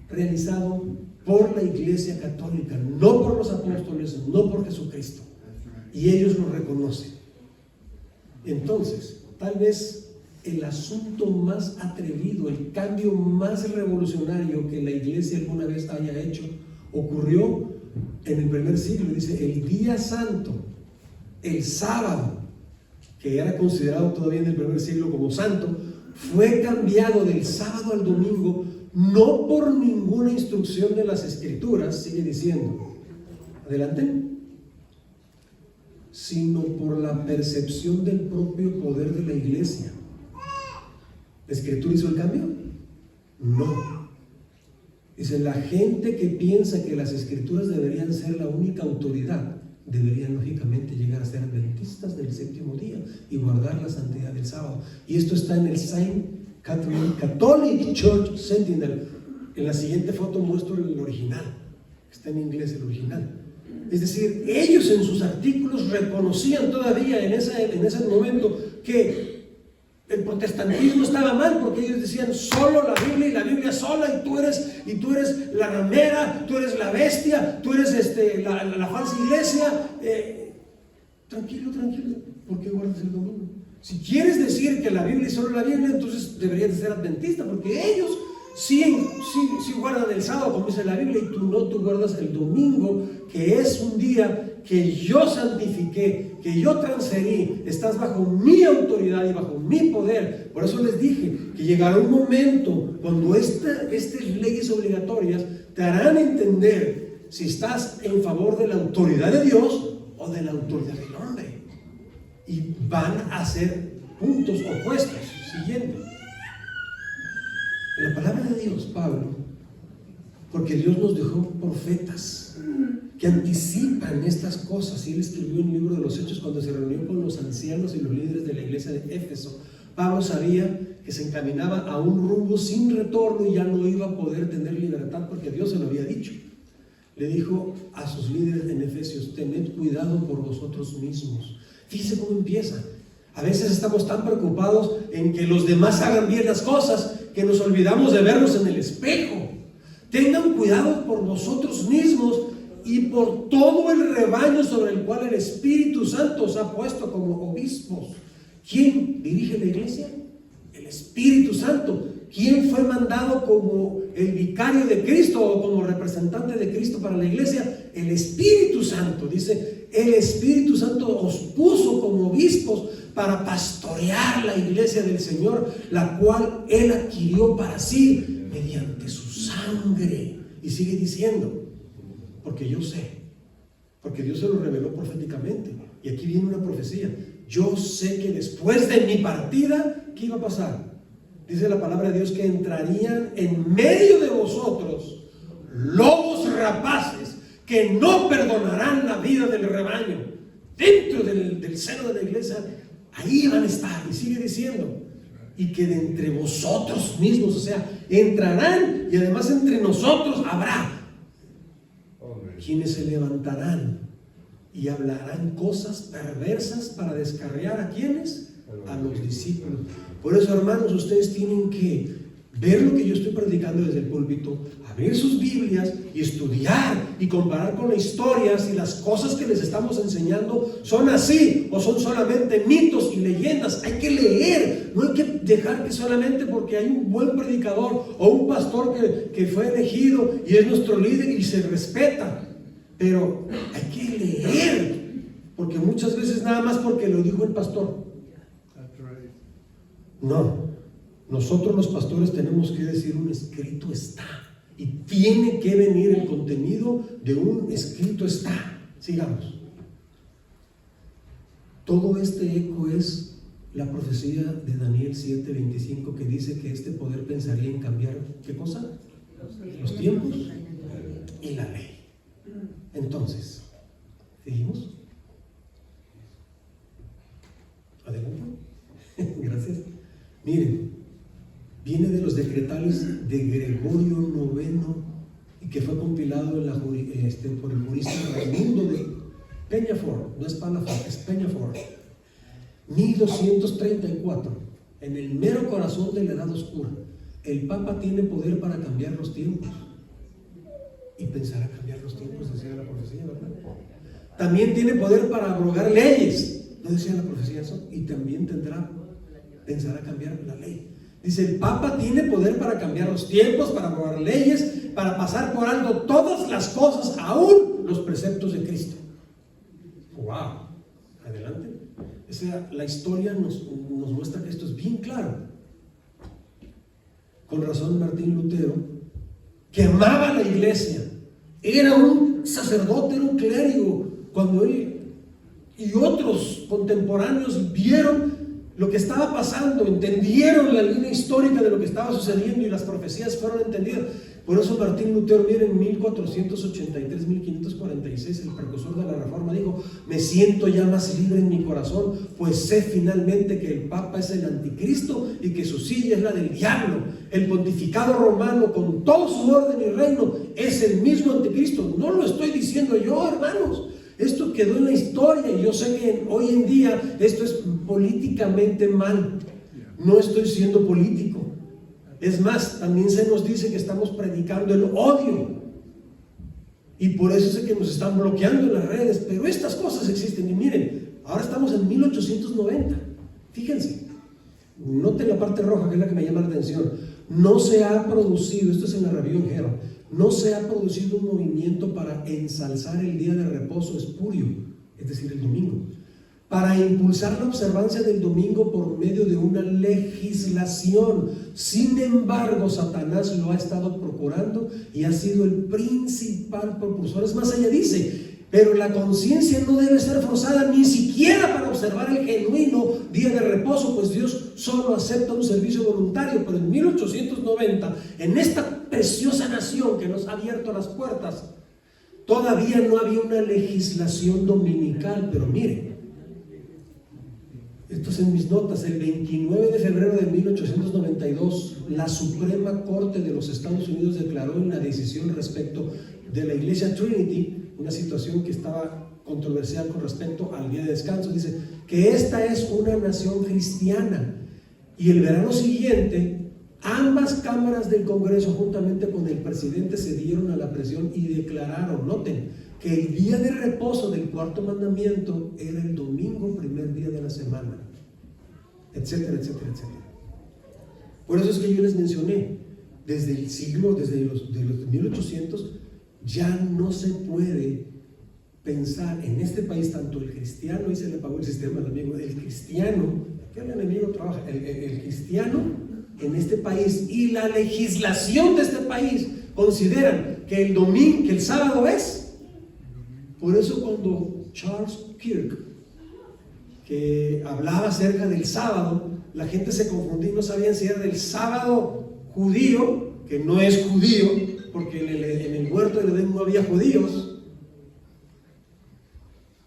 realizado por la Iglesia Católica, no por los apóstoles, no por Jesucristo. Y ellos lo reconocen. Entonces, tal vez el asunto más atrevido, el cambio más revolucionario que la Iglesia alguna vez haya hecho, ocurrió en el primer siglo. Dice, el día santo, el sábado, que era considerado todavía en el primer siglo como santo, fue cambiado del sábado al domingo, no por ninguna instrucción de las Escrituras, sigue diciendo, adelante, sino por la percepción del propio poder de la Iglesia. ¿La Escritura hizo el cambio? No. Dice, la gente que piensa que las Escrituras deberían ser la única autoridad, deberían lógicamente llegar a ser adventistas del séptimo día y guardar la santidad del sábado. Y esto está en el Saint Catholic Church Sentinel. En la siguiente foto muestro el original, está en inglés el original. Es decir, ellos en sus artículos reconocían todavía en ese momento que el protestantismo estaba mal, porque ellos decían solo la Biblia y la Biblia sola, y tú eres la ramera, tú eres la bestia, tú eres la falsa iglesia. Tranquilo, ¿por qué guardas el domingo? Si quieres decir que la Biblia es solo la Biblia, entonces deberías de ser adventista, porque ellos sí guardan el sábado, como dice la Biblia, y tú no, tú guardas el domingo, que es un día que yo santifiqué, que yo transferí. Estás bajo mi autoridad y bajo mi poder. Por eso les dije que llegará un momento cuando estas leyes obligatorias te harán entender si estás en favor de la autoridad de Dios o de la autoridad del hombre, y van a ser puntos opuestos. Siguiente, en la palabra de Dios, Pablo, porque Dios nos dejó profetas que anticipan estas cosas, y él escribió en el libro de los Hechos cuando se reunió con los ancianos y los líderes de la iglesia de Éfeso. Pablo sabía que se encaminaba a un rumbo sin retorno y ya no iba a poder tener libertad, porque Dios se lo había dicho. Le dijo a sus líderes en Efesios, tened cuidado por vosotros mismos. Fíjense cómo empieza. A veces estamos tan preocupados en que los demás hagan bien las cosas que nos olvidamos de vernos en el espejo. Tengan cuidado por vosotros mismos y por todo el rebaño sobre el cual el Espíritu Santo os ha puesto como obispos. ¿Quién dirige la iglesia? El Espíritu Santo. ¿Quién fue mandado como el vicario de Cristo o como representante de Cristo para la iglesia? El Espíritu Santo. Dice, el Espíritu Santo os puso como obispos para pastorear la iglesia del Señor, la cual Él adquirió para sí mediante su sangre. Y sigue diciendo, porque yo sé, porque Dios se lo reveló proféticamente. Y aquí viene una profecía. Yo sé que después de mi partida, ¿qué iba a pasar? Dice la palabra de Dios que entrarían en medio de vosotros lobos rapaces que no perdonarán la vida del rebaño. Dentro del seno de la iglesia, ahí van a estar. Y sigue diciendo, y que de entre vosotros mismos, o sea, entrarán, y además entre nosotros habrá quienes se levantarán y hablarán cosas perversas para descarriar ¿a quiénes? A los discípulos. Por eso, hermanos, ustedes tienen que ver lo que yo estoy predicando desde el púlpito, abrir sus Biblias y estudiar y comparar con la historia si las cosas que les estamos enseñando son así o son solamente mitos y leyendas. Hay que leer, no hay que dejar que solamente porque hay un buen predicador o un pastor que fue elegido y es nuestro líder y se respeta, pero hay que leer porque muchas veces nada más porque lo dijo el pastor. No, nosotros los pastores tenemos que decir un escrito está, y tiene que venir el contenido de un escrito está. Sigamos. Todo este eco es la profecía de Daniel 7:25, que dice que este poder pensaría en cambiar, ¿qué cosa? Los tiempos y la ley. Entonces, ¿seguimos? Adelante. Gracias. Miren, viene de los decretales de Gregorio IX, y que fue compilado en por el jurista Raimundo de Peñafort, no es Palafort, es Peñafort, 1234, en el mero corazón de la Edad Oscura. El Papa tiene poder para cambiar los tiempos, y pensará cambiar los tiempos, decía la profecía, ¿verdad? También tiene poder para abrogar leyes, ¿no decía la profecía eso? Y también pensará cambiar la ley. Dice, el Papa tiene poder para cambiar los tiempos, para abrogar leyes, para pasar por alto todas las cosas, aún los preceptos de Cristo. ¡Wow! Adelante. La historia nos muestra que esto es bien claro. Con razón, Martín Lutero, que amaba la iglesia, era un sacerdote, era un clérigo, cuando él y otros contemporáneos vieron lo que estaba pasando, entendieron la línea histórica de lo que estaba sucediendo, y las profecías fueron entendidas. Por eso Martín Lutero, miren, en 1483-1546, el precursor de la Reforma, dijo: me siento ya más libre en mi corazón, pues sé finalmente que el Papa es el anticristo y que su silla es la del diablo. El pontificado romano, con todo su orden y reino, es el mismo anticristo. No lo estoy diciendo yo, hermanos. Esto quedó en la historia, y yo sé que hoy en día esto es políticamente mal. No estoy siendo político. Es más, también se nos dice que estamos predicando el odio, y por eso es que nos están bloqueando en las redes. Pero estas cosas existen. Y miren, ahora estamos en 1890. Fíjense, noten la parte roja, que es la que me llama la atención. No se ha producido, esto es en la Review Herald, no se ha producido un movimiento para ensalzar el día de reposo espurio, es decir, el domingo, para impulsar la observancia del domingo por medio de una legislación. Sin embargo, Satanás lo ha estado procurando y ha sido el principal propulsor. Es más, ella dice: pero la conciencia no debe ser forzada ni siquiera para observar el genuino día de reposo, pues Dios solo acepta un servicio voluntario. Pero en 1890, en esta preciosa nación que nos ha abierto las puertas, todavía no había una legislación dominical. Pero miren, esto es en mis notas. El 29 de febrero de 1892, la Suprema Corte de los Estados Unidos declaró en la decisión respecto de la iglesia Trinity, una situación que estaba controversial con respecto al día de descanso, dice que esta es una nación cristiana. Y el verano siguiente, ambas cámaras del Congreso, juntamente con el presidente, se dieron a la presión y declararon, noten, que el día de reposo del cuarto mandamiento era el domingo, primer día de la semana, etcétera, etcétera, etcétera. Por eso es que yo les mencioné, desde los 1800, ya no se puede pensar en este país, tanto el cristiano, y se le pagó el sistema al amigo, el cristiano, que el enemigo trabaja, el cristiano en este país y la legislación de este país consideran que el sábado es. Por eso cuando Charles Kirk, que hablaba acerca del sábado, la gente se confundía y no sabían si era del sábado judío, que no es judío, porque en el huerto de Edén no había judíos,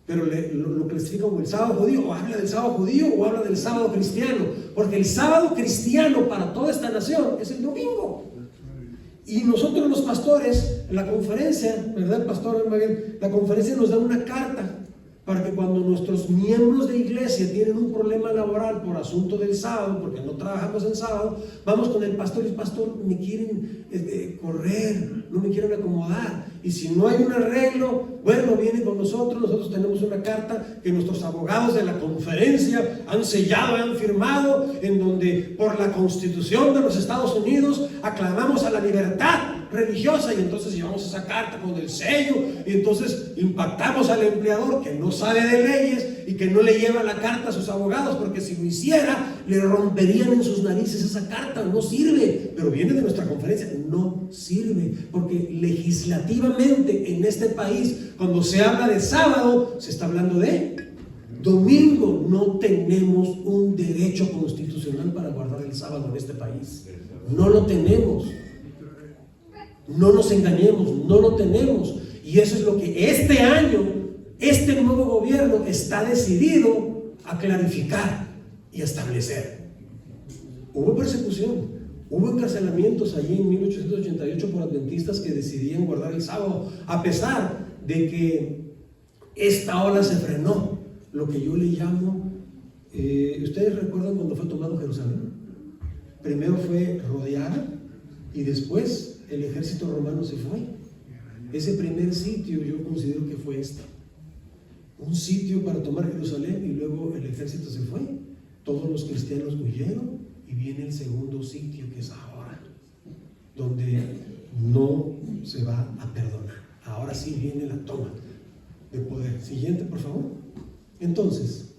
pero lo clasifica como el sábado judío, o habla del sábado judío o habla del sábado cristiano, porque el sábado cristiano para toda esta nación es el domingo. Y nosotros los pastores, en la conferencia, ¿verdad, pastor Maguel? La conferencia nos da una carta para que cuando nuestros miembros de iglesia tienen un problema laboral por asunto del sábado, porque no trabajamos en sábado, vamos con el pastor y: pastor, me quieren correr, no me quieren acomodar, y si no hay un arreglo, Bueno, viene con nosotros tenemos una carta que nuestros abogados de la conferencia han sellado, han firmado, en donde por la Constitución de los Estados Unidos aclamamos a la libertad religiosa, y entonces llevamos esa carta con el sello, y entonces impactamos al empleador que no sabe de leyes y que no le lleva la carta a sus abogados, porque si lo hiciera le romperían en sus narices esa carta. No sirve, pero viene de nuestra conferencia, no sirve, porque legislativamente en este país, cuando se habla de sábado, se está hablando de domingo. No tenemos un derecho constitucional para guardar el sábado en este país, no lo tenemos. No nos engañemos, no lo tenemos. Y eso es lo que este año, este nuevo gobierno está decidido a clarificar y a establecer. Hubo persecución, hubo encarcelamientos allí en 1888 por adventistas que decidían guardar el sábado, a pesar de que esta ola se frenó, lo que yo le llamo, ¿ustedes recuerdan cuando fue tomado Jerusalén? Primero fue rodeada y después el ejército romano se fue. Ese primer sitio yo considero que fue un sitio para tomar Jerusalén, y luego el ejército se fue, todos los cristianos huyeron, y viene el segundo sitio, que es ahora, donde no se va a perdonar. Ahora sí viene la toma de poder. Siguiente, por favor. Entonces,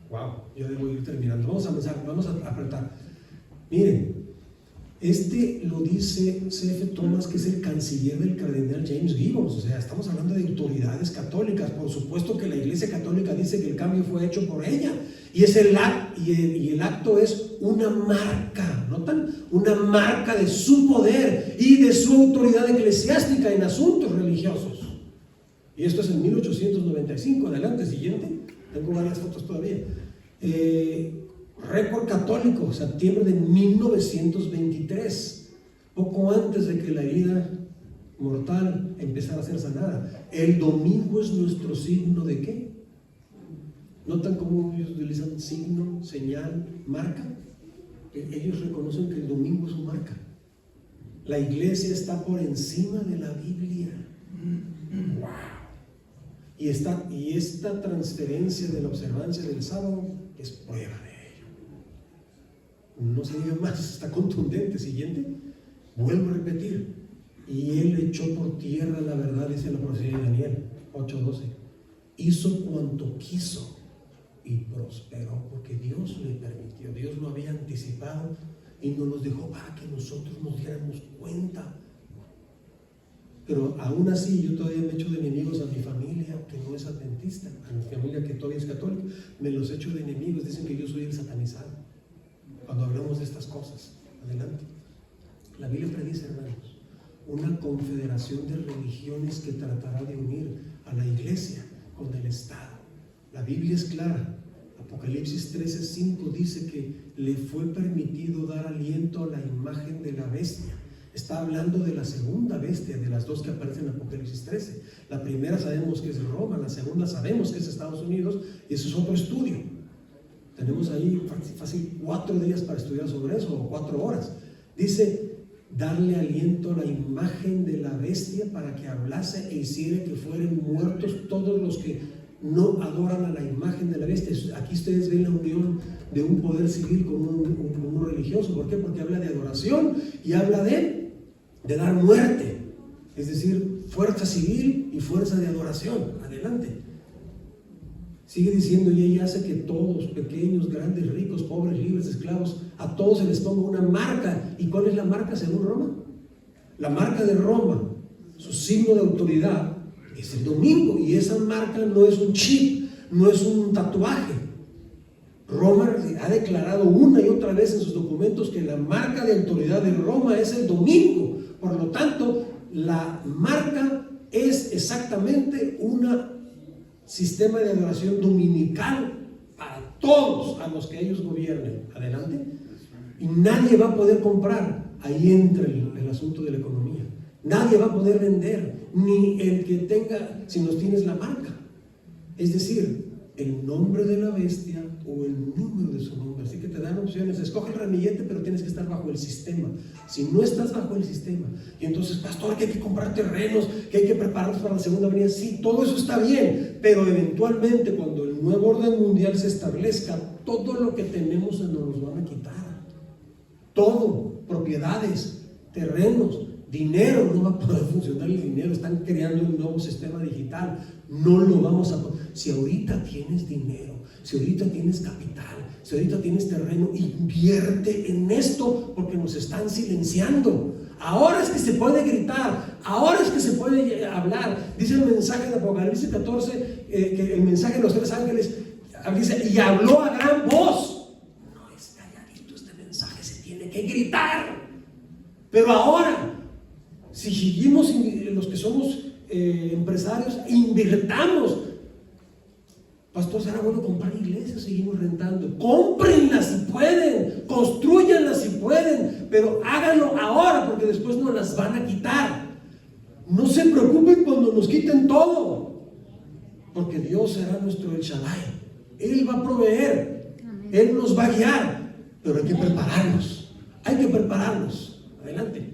wow, yo debo ir terminando. Vamos a avanzar, vamos a apretar. Miren, lo dice C.F. Thomas, que es el canciller del cardenal James Gibbons. O sea, estamos hablando de autoridades católicas. Por supuesto que la Iglesia Católica dice que el cambio fue hecho por ella, y el acto es una marca, ¿notan? Una marca de su poder y de su autoridad eclesiástica en asuntos religiosos. Y esto es en 1895. Adelante, siguiente. Tengo varias fotos todavía. Récord católico, septiembre de 1923, poco antes de que la herida mortal empezara a ser sanada. El domingo es nuestro signo de ¿qué? ¿Notan cómo ellos utilizan signo, señal, marca? Ellos reconocen que el domingo es su marca. La iglesia está por encima de la Biblia. ¡Wow! Y esta transferencia de la observancia del sábado es prueba de ello. No se diga más, está contundente. Siguiente. Vuelvo a repetir. Y él echó por tierra la verdad, dice la profecía de Daniel 8:12. Hizo cuanto quiso y prosperó, porque Dios le permitió. Dios lo había anticipado y nos los dejó para que nosotros nos diéramos cuenta. Pero aún así, yo todavía me echo de enemigos a mi familia que no es adventista, a mi familia que todavía es católica. Me los echo de enemigos, dicen que yo soy el satanizado cuando hablamos de estas cosas. Adelante. La Biblia predice, hermanos, una confederación de religiones que tratará de unir a la iglesia con el Estado. La Biblia es clara. Apocalipsis 13:5 dice que le fue permitido dar aliento a la imagen de la bestia. Está hablando de la segunda bestia, de las dos que aparecen en Apocalipsis 13. La primera sabemos que es Roma, la segunda sabemos que es Estados Unidos, y eso es otro estudio. Tenemos ahí fácil 4 días para estudiar sobre eso, o 4 horas. Dice, darle aliento a la imagen de la bestia para que hablase e hiciera que fueran muertos todos los que no adoran a la imagen de la bestia. Aquí ustedes ven la unión de un poder civil con uno religioso. ¿Por qué? Porque habla de adoración y habla de dar muerte, es decir, fuerza civil y fuerza de adoración. Adelante. Sigue diciendo, y ella hace que todos, pequeños, grandes, ricos, pobres, libres, esclavos, a todos se les ponga una marca. ¿Y cuál es la marca según Roma? La marca de Roma, su signo de autoridad, es el domingo, y esa marca no es un chip, no es un tatuaje. Roma ha declarado una y otra vez en sus documentos que la marca de autoridad de Roma es el domingo. Por lo tanto, la marca es exactamente un sistema de adoración dominical para todos a los que ellos gobiernen. Adelante. Y nadie va a poder comprar. Ahí entra el asunto de la economía. Nadie va a poder vender, ni el que tenga, si no tienes la marca. Es decir, el nombre de la bestia o el número de su nombre. Así que te dan opciones. Escoge el ramillete, pero tienes que estar bajo el sistema. Si no estás bajo el sistema, y entonces, pastor, que hay que comprar terrenos, que hay que prepararnos para la segunda venida. Sí, todo eso está bien, pero eventualmente cuando el nuevo orden mundial se establezca, todo lo que tenemos nos los van a quitar. Todo, propiedades, terrenos, dinero. No va a poder funcionar el dinero. Están creando un nuevo sistema digital. No lo vamos a poder. Si ahorita tienes dinero, si ahorita tienes capital, si ahorita tienes terreno, invierte en esto, porque nos están silenciando. Ahora es que se puede gritar, ahora es que se puede hablar. Dice el mensaje de Apocalipsis 14, que el mensaje de los 3 ángeles dice, y habló a gran voz. No es calladito, este mensaje se tiene que gritar. Pero ahora, si seguimos, los que somos empresarios, invirtamos. Pastor, ¿será bueno comprar iglesias? Seguimos rentando. Cómprenlas si pueden, construyanlas si pueden, pero háganlo ahora, porque después nos las van a quitar. No se preocupen cuando nos quiten todo, porque Dios será nuestro El Shaddai. Él va a proveer, Él nos va a guiar, pero hay que prepararnos. Hay que prepararnos. Adelante.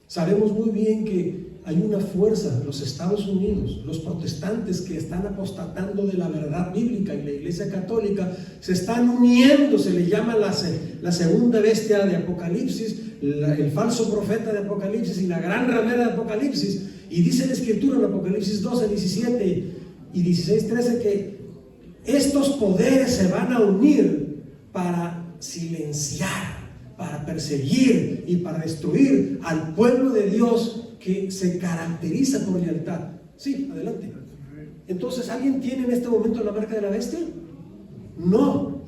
Sabemos muy bien que hay una fuerza, los Estados Unidos, los protestantes que están apostatando de la verdad bíblica, y la Iglesia Católica se están uniendo. Se le llama la segunda bestia de Apocalipsis, el falso profeta de Apocalipsis y la gran ramera de Apocalipsis. Y dice la Escritura en Apocalipsis 12, 17 y 16, 13 que estos poderes se van a unir para silenciar, para perseguir y para destruir al pueblo de Dios, que se caracteriza por lealtad. Sí, adelante. Entonces, ¿alguien tiene en este momento la marca de la bestia? No.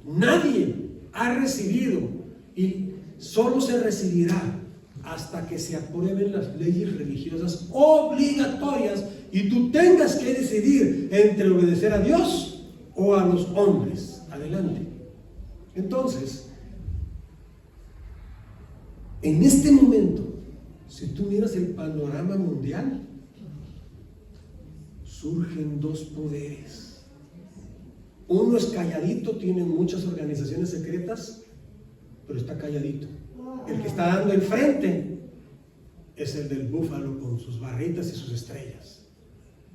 Nadie ha recibido, y solo se recibirá hasta que se aprueben las leyes religiosas obligatorias y tú tengas que decidir entre obedecer a Dios o a los hombres. Adelante. Entonces, en este momento, si tú miras el panorama mundial, surgen 2 poderes. Uno es calladito, tiene muchas organizaciones secretas, pero está calladito. El que está dando el frente es el del búfalo con sus barritas y sus estrellas.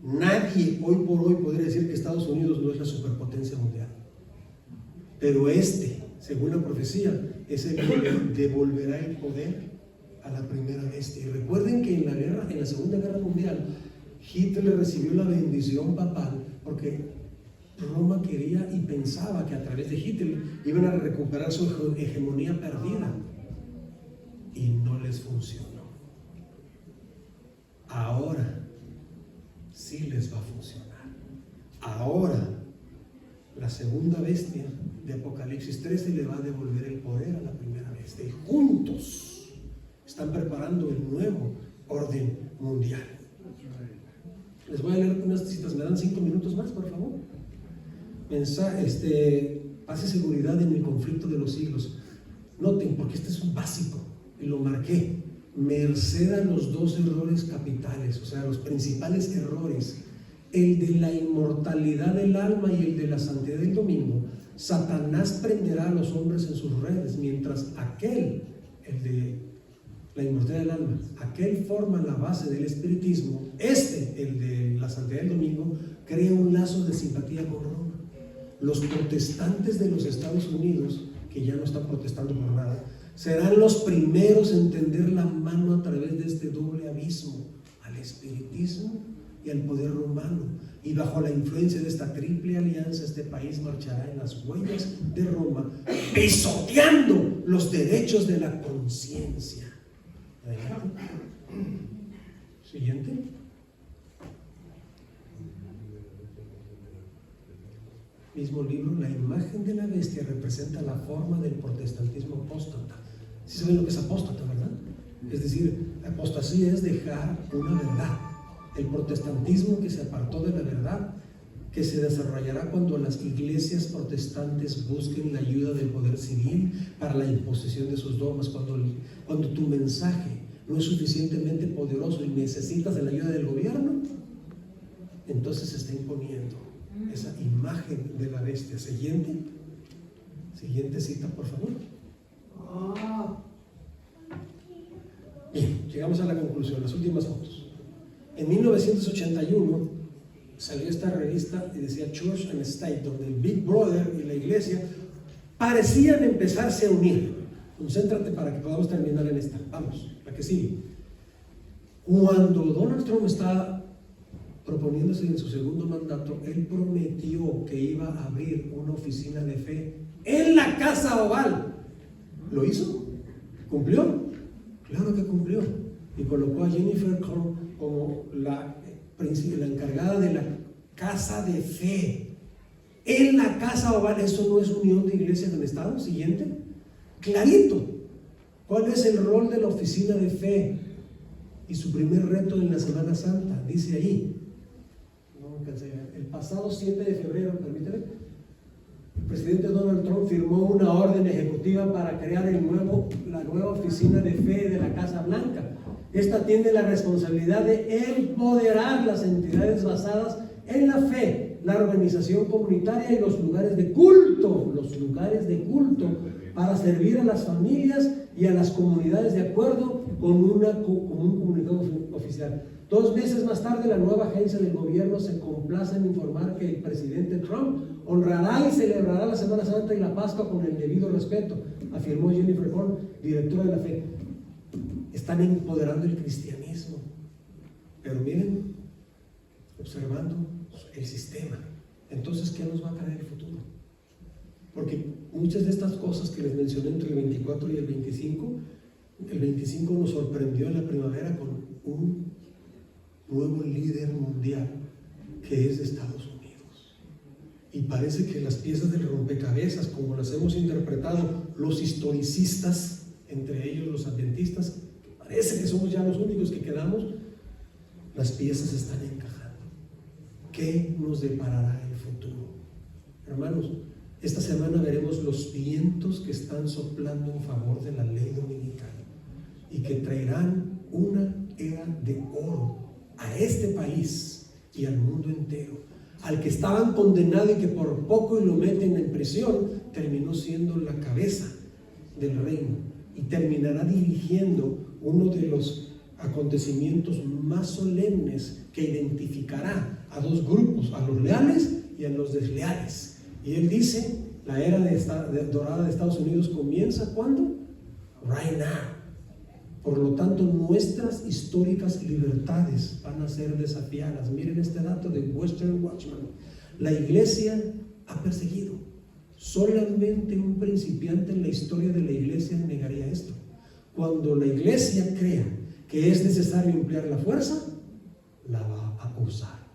Nadie hoy por hoy podría decir que Estados Unidos no es la superpotencia mundial. Pero según la profecía, es el que devolverá el poder a la primera bestia. Y recuerden que en la Segunda Guerra Mundial, Hitler recibió la bendición papal porque Roma quería y pensaba que a través de Hitler iban a recuperar su hegemonía perdida, y no les funcionó. Ahora sí les va a funcionar. Ahora la segunda bestia de Apocalipsis 13 le va a devolver el poder a la primera bestia, y juntos están preparando el nuevo orden mundial. Les voy a leer unas citas. ¿Me dan 5 minutos más, por favor? Paz y seguridad en el conflicto de los siglos. Noten, porque este es un básico y lo marqué. Merced a los 2 errores capitales, o sea, los principales errores, el de la inmortalidad del alma y el de la santidad del domingo, Satanás prenderá a los hombres en sus redes, mientras aquel, el de la inmortalidad del alma, aquel forma la base del espiritismo, el de la santidad del domingo, crea un lazo de simpatía con Roma. Los protestantes de los Estados Unidos, que ya no están protestando por nada, serán los primeros en tender la mano a través de este doble abismo, al espiritismo y al poder romano. Y bajo la influencia de esta triple alianza, este país marchará en las huellas de Roma, pisoteando los derechos de la conciencia. Siguiente. Mismo libro, la imagen de la bestia representa la forma del protestantismo apóstata. ¿Sí saben lo que es apóstata, verdad? Es decir, apostasía es dejar una verdad. El protestantismo que se apartó de la verdad, que se desarrollará cuando las iglesias protestantes busquen la ayuda del poder civil para la imposición de sus dogmas, cuando tu mensaje no es suficientemente poderoso y necesitas de la ayuda del gobierno, entonces se está imponiendo esa imagen de la bestia. Siguiente. Siguiente cita, por favor. Bien, llegamos a la conclusión, las últimas fotos. En 1981 salió esta revista y decía Church and State, donde el Big Brother y la iglesia parecían empezarse a unir. Concéntrate para que podamos terminar en esta. Vamos, la que sigue. Cuando Donald Trump estaba proponiéndose en su segundo mandato, él prometió que iba a abrir una oficina de fe en la Casa Oval. ¿Lo hizo? ¿Cumplió? Claro que cumplió. Y colocó a Jennifer como la encargada de la Casa de Fe. En la Casa Oval. ¿Eso no es unión de iglesias en Estado? Siguiente. Clarito. ¿Cuál es el rol de la oficina de fe? Y su primer reto en la Semana Santa. Dice ahí. No alcancé a ver. El pasado 7 de febrero, permíteme. El presidente Donald Trump firmó una orden ejecutiva para crear la nueva oficina de fe de la Casa Blanca. Esta tiene la responsabilidad de empoderar las entidades basadas en la fe, la organización comunitaria y los lugares de culto, para servir a las familias y a las comunidades de acuerdo con un comunicado oficial. 2 meses más tarde, la nueva agencia del gobierno se complace en informar que el presidente Trump honrará y celebrará la Semana Santa y la Pascua con el debido respeto, afirmó Jennifer Horn, directora de la fe. Están empoderando el cristianismo. Pero miren, observando el sistema. Entonces, ¿qué nos va a traer el futuro? Porque muchas de estas cosas que les mencioné entre el 24 y el 25 nos sorprendió en la primavera con un nuevo líder mundial que es de Estados Unidos. Y parece que las piezas del rompecabezas, como las hemos interpretado los historicistas, entre ellos los adventistas, parece que somos ya los únicos que quedamos, las piezas están encajando. ¿Qué nos deparará el futuro? Hermanos, esta semana veremos los vientos que están soplando en favor de la ley dominical y que traerán una era de oro a este país y al mundo entero. Al que estaban condenados y que por poco y lo meten en prisión, terminó siendo la cabeza del reino y terminará dirigiendo uno de los acontecimientes más solemnes que identificará a 2 grupos, a los leales y a los desleales. Y él dice, la era dorada de Estados Unidos comienza ¿cuándo? Right now. Por lo tanto, nuestras históricas libertades van a ser desafiadas. Miren este dato de Western Watchman. La iglesia ha perseguido. Solamente un principiante en la historia de la iglesia negaría esto. Cuando la iglesia crea que es necesario emplear la fuerza, la va a usar.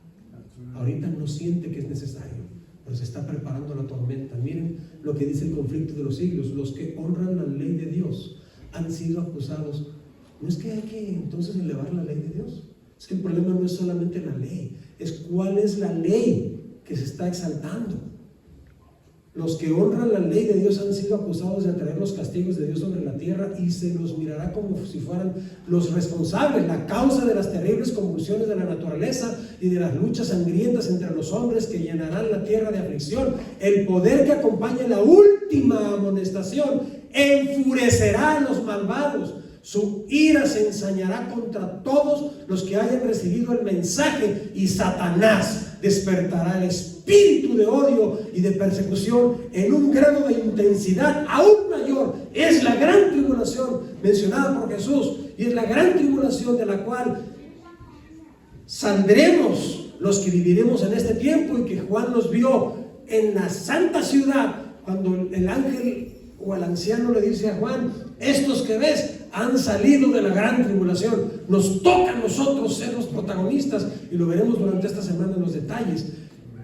Ahorita no siente que es necesario, pero se está preparando la tormenta. Miren lo que dice el conflicto de los siglos. Los que honran la ley de Dios han sido acusados. No es que hay que entonces elevar la ley de Dios. Es que el problema no es solamente la ley, es cuál es la ley que se está exaltando. Los que honran la ley de Dios han sido acusados de atraer los castigos de Dios sobre la tierra y se los mirará como si fueran los responsables, la causa de las terribles convulsiones de la naturaleza y de las luchas sangrientas entre los hombres que llenarán la tierra de aflicción. El poder que acompaña la última amonestación enfurecerá a los malvados. Su ira se ensañará contra todos los que hayan recibido el mensaje y Satanás despertará el espíritu de odio y de persecución en un grado de intensidad aún mayor. Es la gran tribulación mencionada por Jesús y es la gran tribulación de la cual saldremos los que viviremos en este tiempo y que Juan nos vio en la santa ciudad cuando el ángel o el anciano le dice a Juan: estos que ves han salido de la gran tribulación. Nos toca a nosotros ser los protagonistas y lo veremos durante esta semana en los detalles.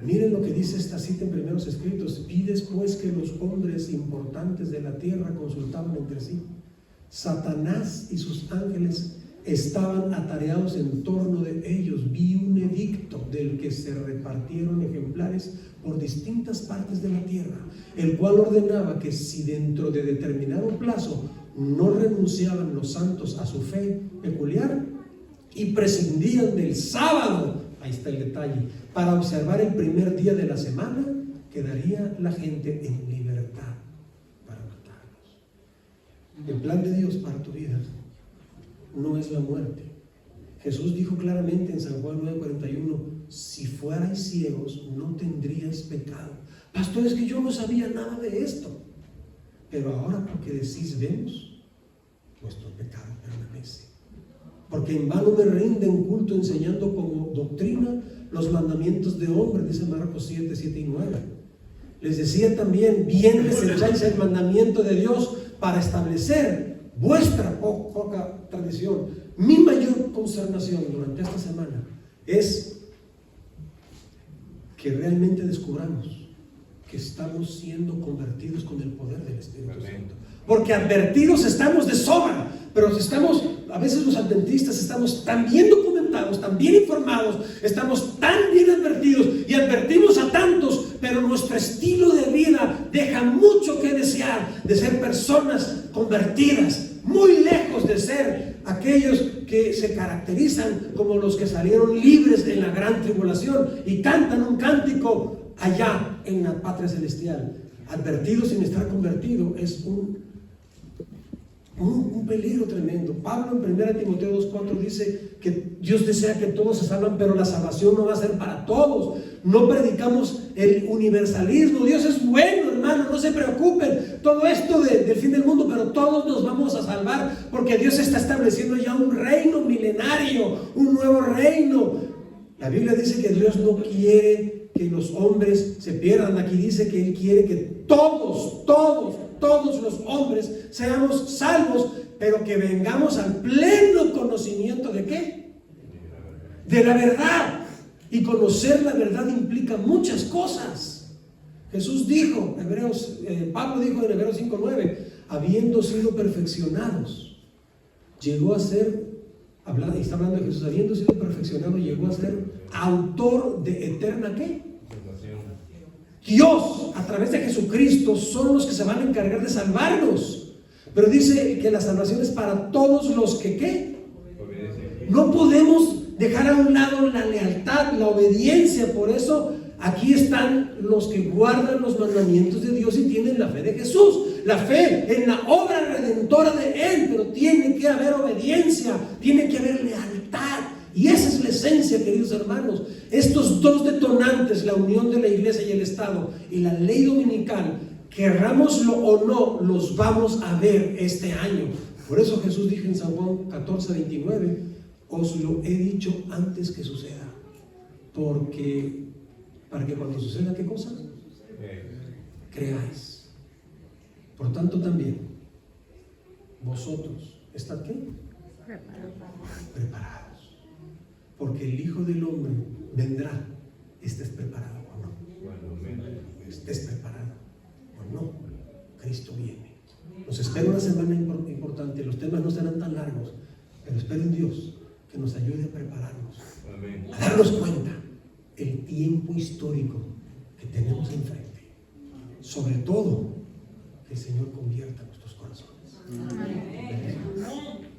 Miren lo que dice esta cita en Primeros Escritos: vi después que los hombres importantes de la tierra consultaban entre sí. Satanás y sus ángeles estaban atareados en torno de ellos. Vi un edicto del que se repartieron ejemplares por distintas partes de la tierra, el cual ordenaba que si dentro de determinado plazo no renunciaban los santos a su fe peculiar y prescindían del sábado, ahí está el detalle, para observar el primer día de la semana, quedaría la gente en libertad. El plan de Dios para tu vida no es la muerte. Jesús dijo claramente en San Juan 9:41, si fuerais ciegos no tendríais pecado. Pastor, es que yo no sabía nada de esto. Pero ahora porque decís vemos, vuestro pecado permanece. Porque en vano me rinden culto enseñando como doctrina los mandamientos de hombre, dice Marcos 7:7 y 9. Les decía también, bien desecháis el mandamiento de Dios para establecer vuestra poca tradición. Mi mayor consternación durante esta semana es que realmente descubramos que estamos siendo convertidos con el poder del Espíritu Santo. Porque advertidos estamos de sobra, pero a veces los adventistas estamos tan bien documentados, tan bien informados, estamos tan bien advertidos y advertimos a tantos, pero nuestro estilo de vida deja mucho que desear de ser personas convertidas, muy lejos de ser aquellos que se caracterizan como los que salieron libres en la gran tribulación y cantan un cántico allá en la patria celestial. Advertido sin estar convertido es un peligro tremendo. Pablo en 1 Timoteo 2:4 dice que Dios desea que todos se salvan, pero la salvación no va a ser para todos. No predicamos el universalismo. Dios es bueno, hermano, no se preocupen. Todo esto del fin del mundo, pero todos nos vamos a salvar porque Dios está estableciendo ya un reino milenario, un nuevo reino. La Biblia dice que Dios no quiere que los hombres se pierdan. Aquí dice que Él quiere que todos los hombres seamos salvos, pero que vengamos al pleno conocimiento ¿de qué? De la verdad. Y conocer la verdad implica muchas cosas. Jesús dijo, Pablo dijo en Hebreos 5:9, habiendo sido perfeccionados, llegó a ser, está hablando de Jesús, habiendo sido perfeccionado, llegó a ser autor de eterna ¿qué? Dios, a través de Jesucristo, son los que se van a encargar de salvarnos. Pero dice que la salvación es para todos los que ¿qué? No podemos dejar a un lado la lealtad, la obediencia. Por eso aquí están los que guardan los mandamientos de Dios y tienen la fe de Jesús, la fe en la obra redentora de Él. Pero tiene que haber obediencia, tiene que haber lealtad. Y esa es la esencia, queridos hermanos. Estos dos detonantes, la unión de la iglesia y el Estado y la ley dominical, querrámoslo o no, los vamos a ver este año. Por eso Jesús dijo en San Juan 14:29, os lo he dicho antes que suceda, para que cuando suceda, ¿qué cosa? Creáis. Por tanto también, vosotros, ¿estad qué? Preparados. Porque el Hijo del Hombre vendrá, estés preparado o no. Estés preparado o no. Cristo viene. Nos espera una semana importante. Los temas no serán tan largos, pero espero en Dios que nos ayude a prepararnos, a darnos cuenta el tiempo histórico que tenemos enfrente. Sobre todo, que el Señor convierta nuestros corazones. Amén.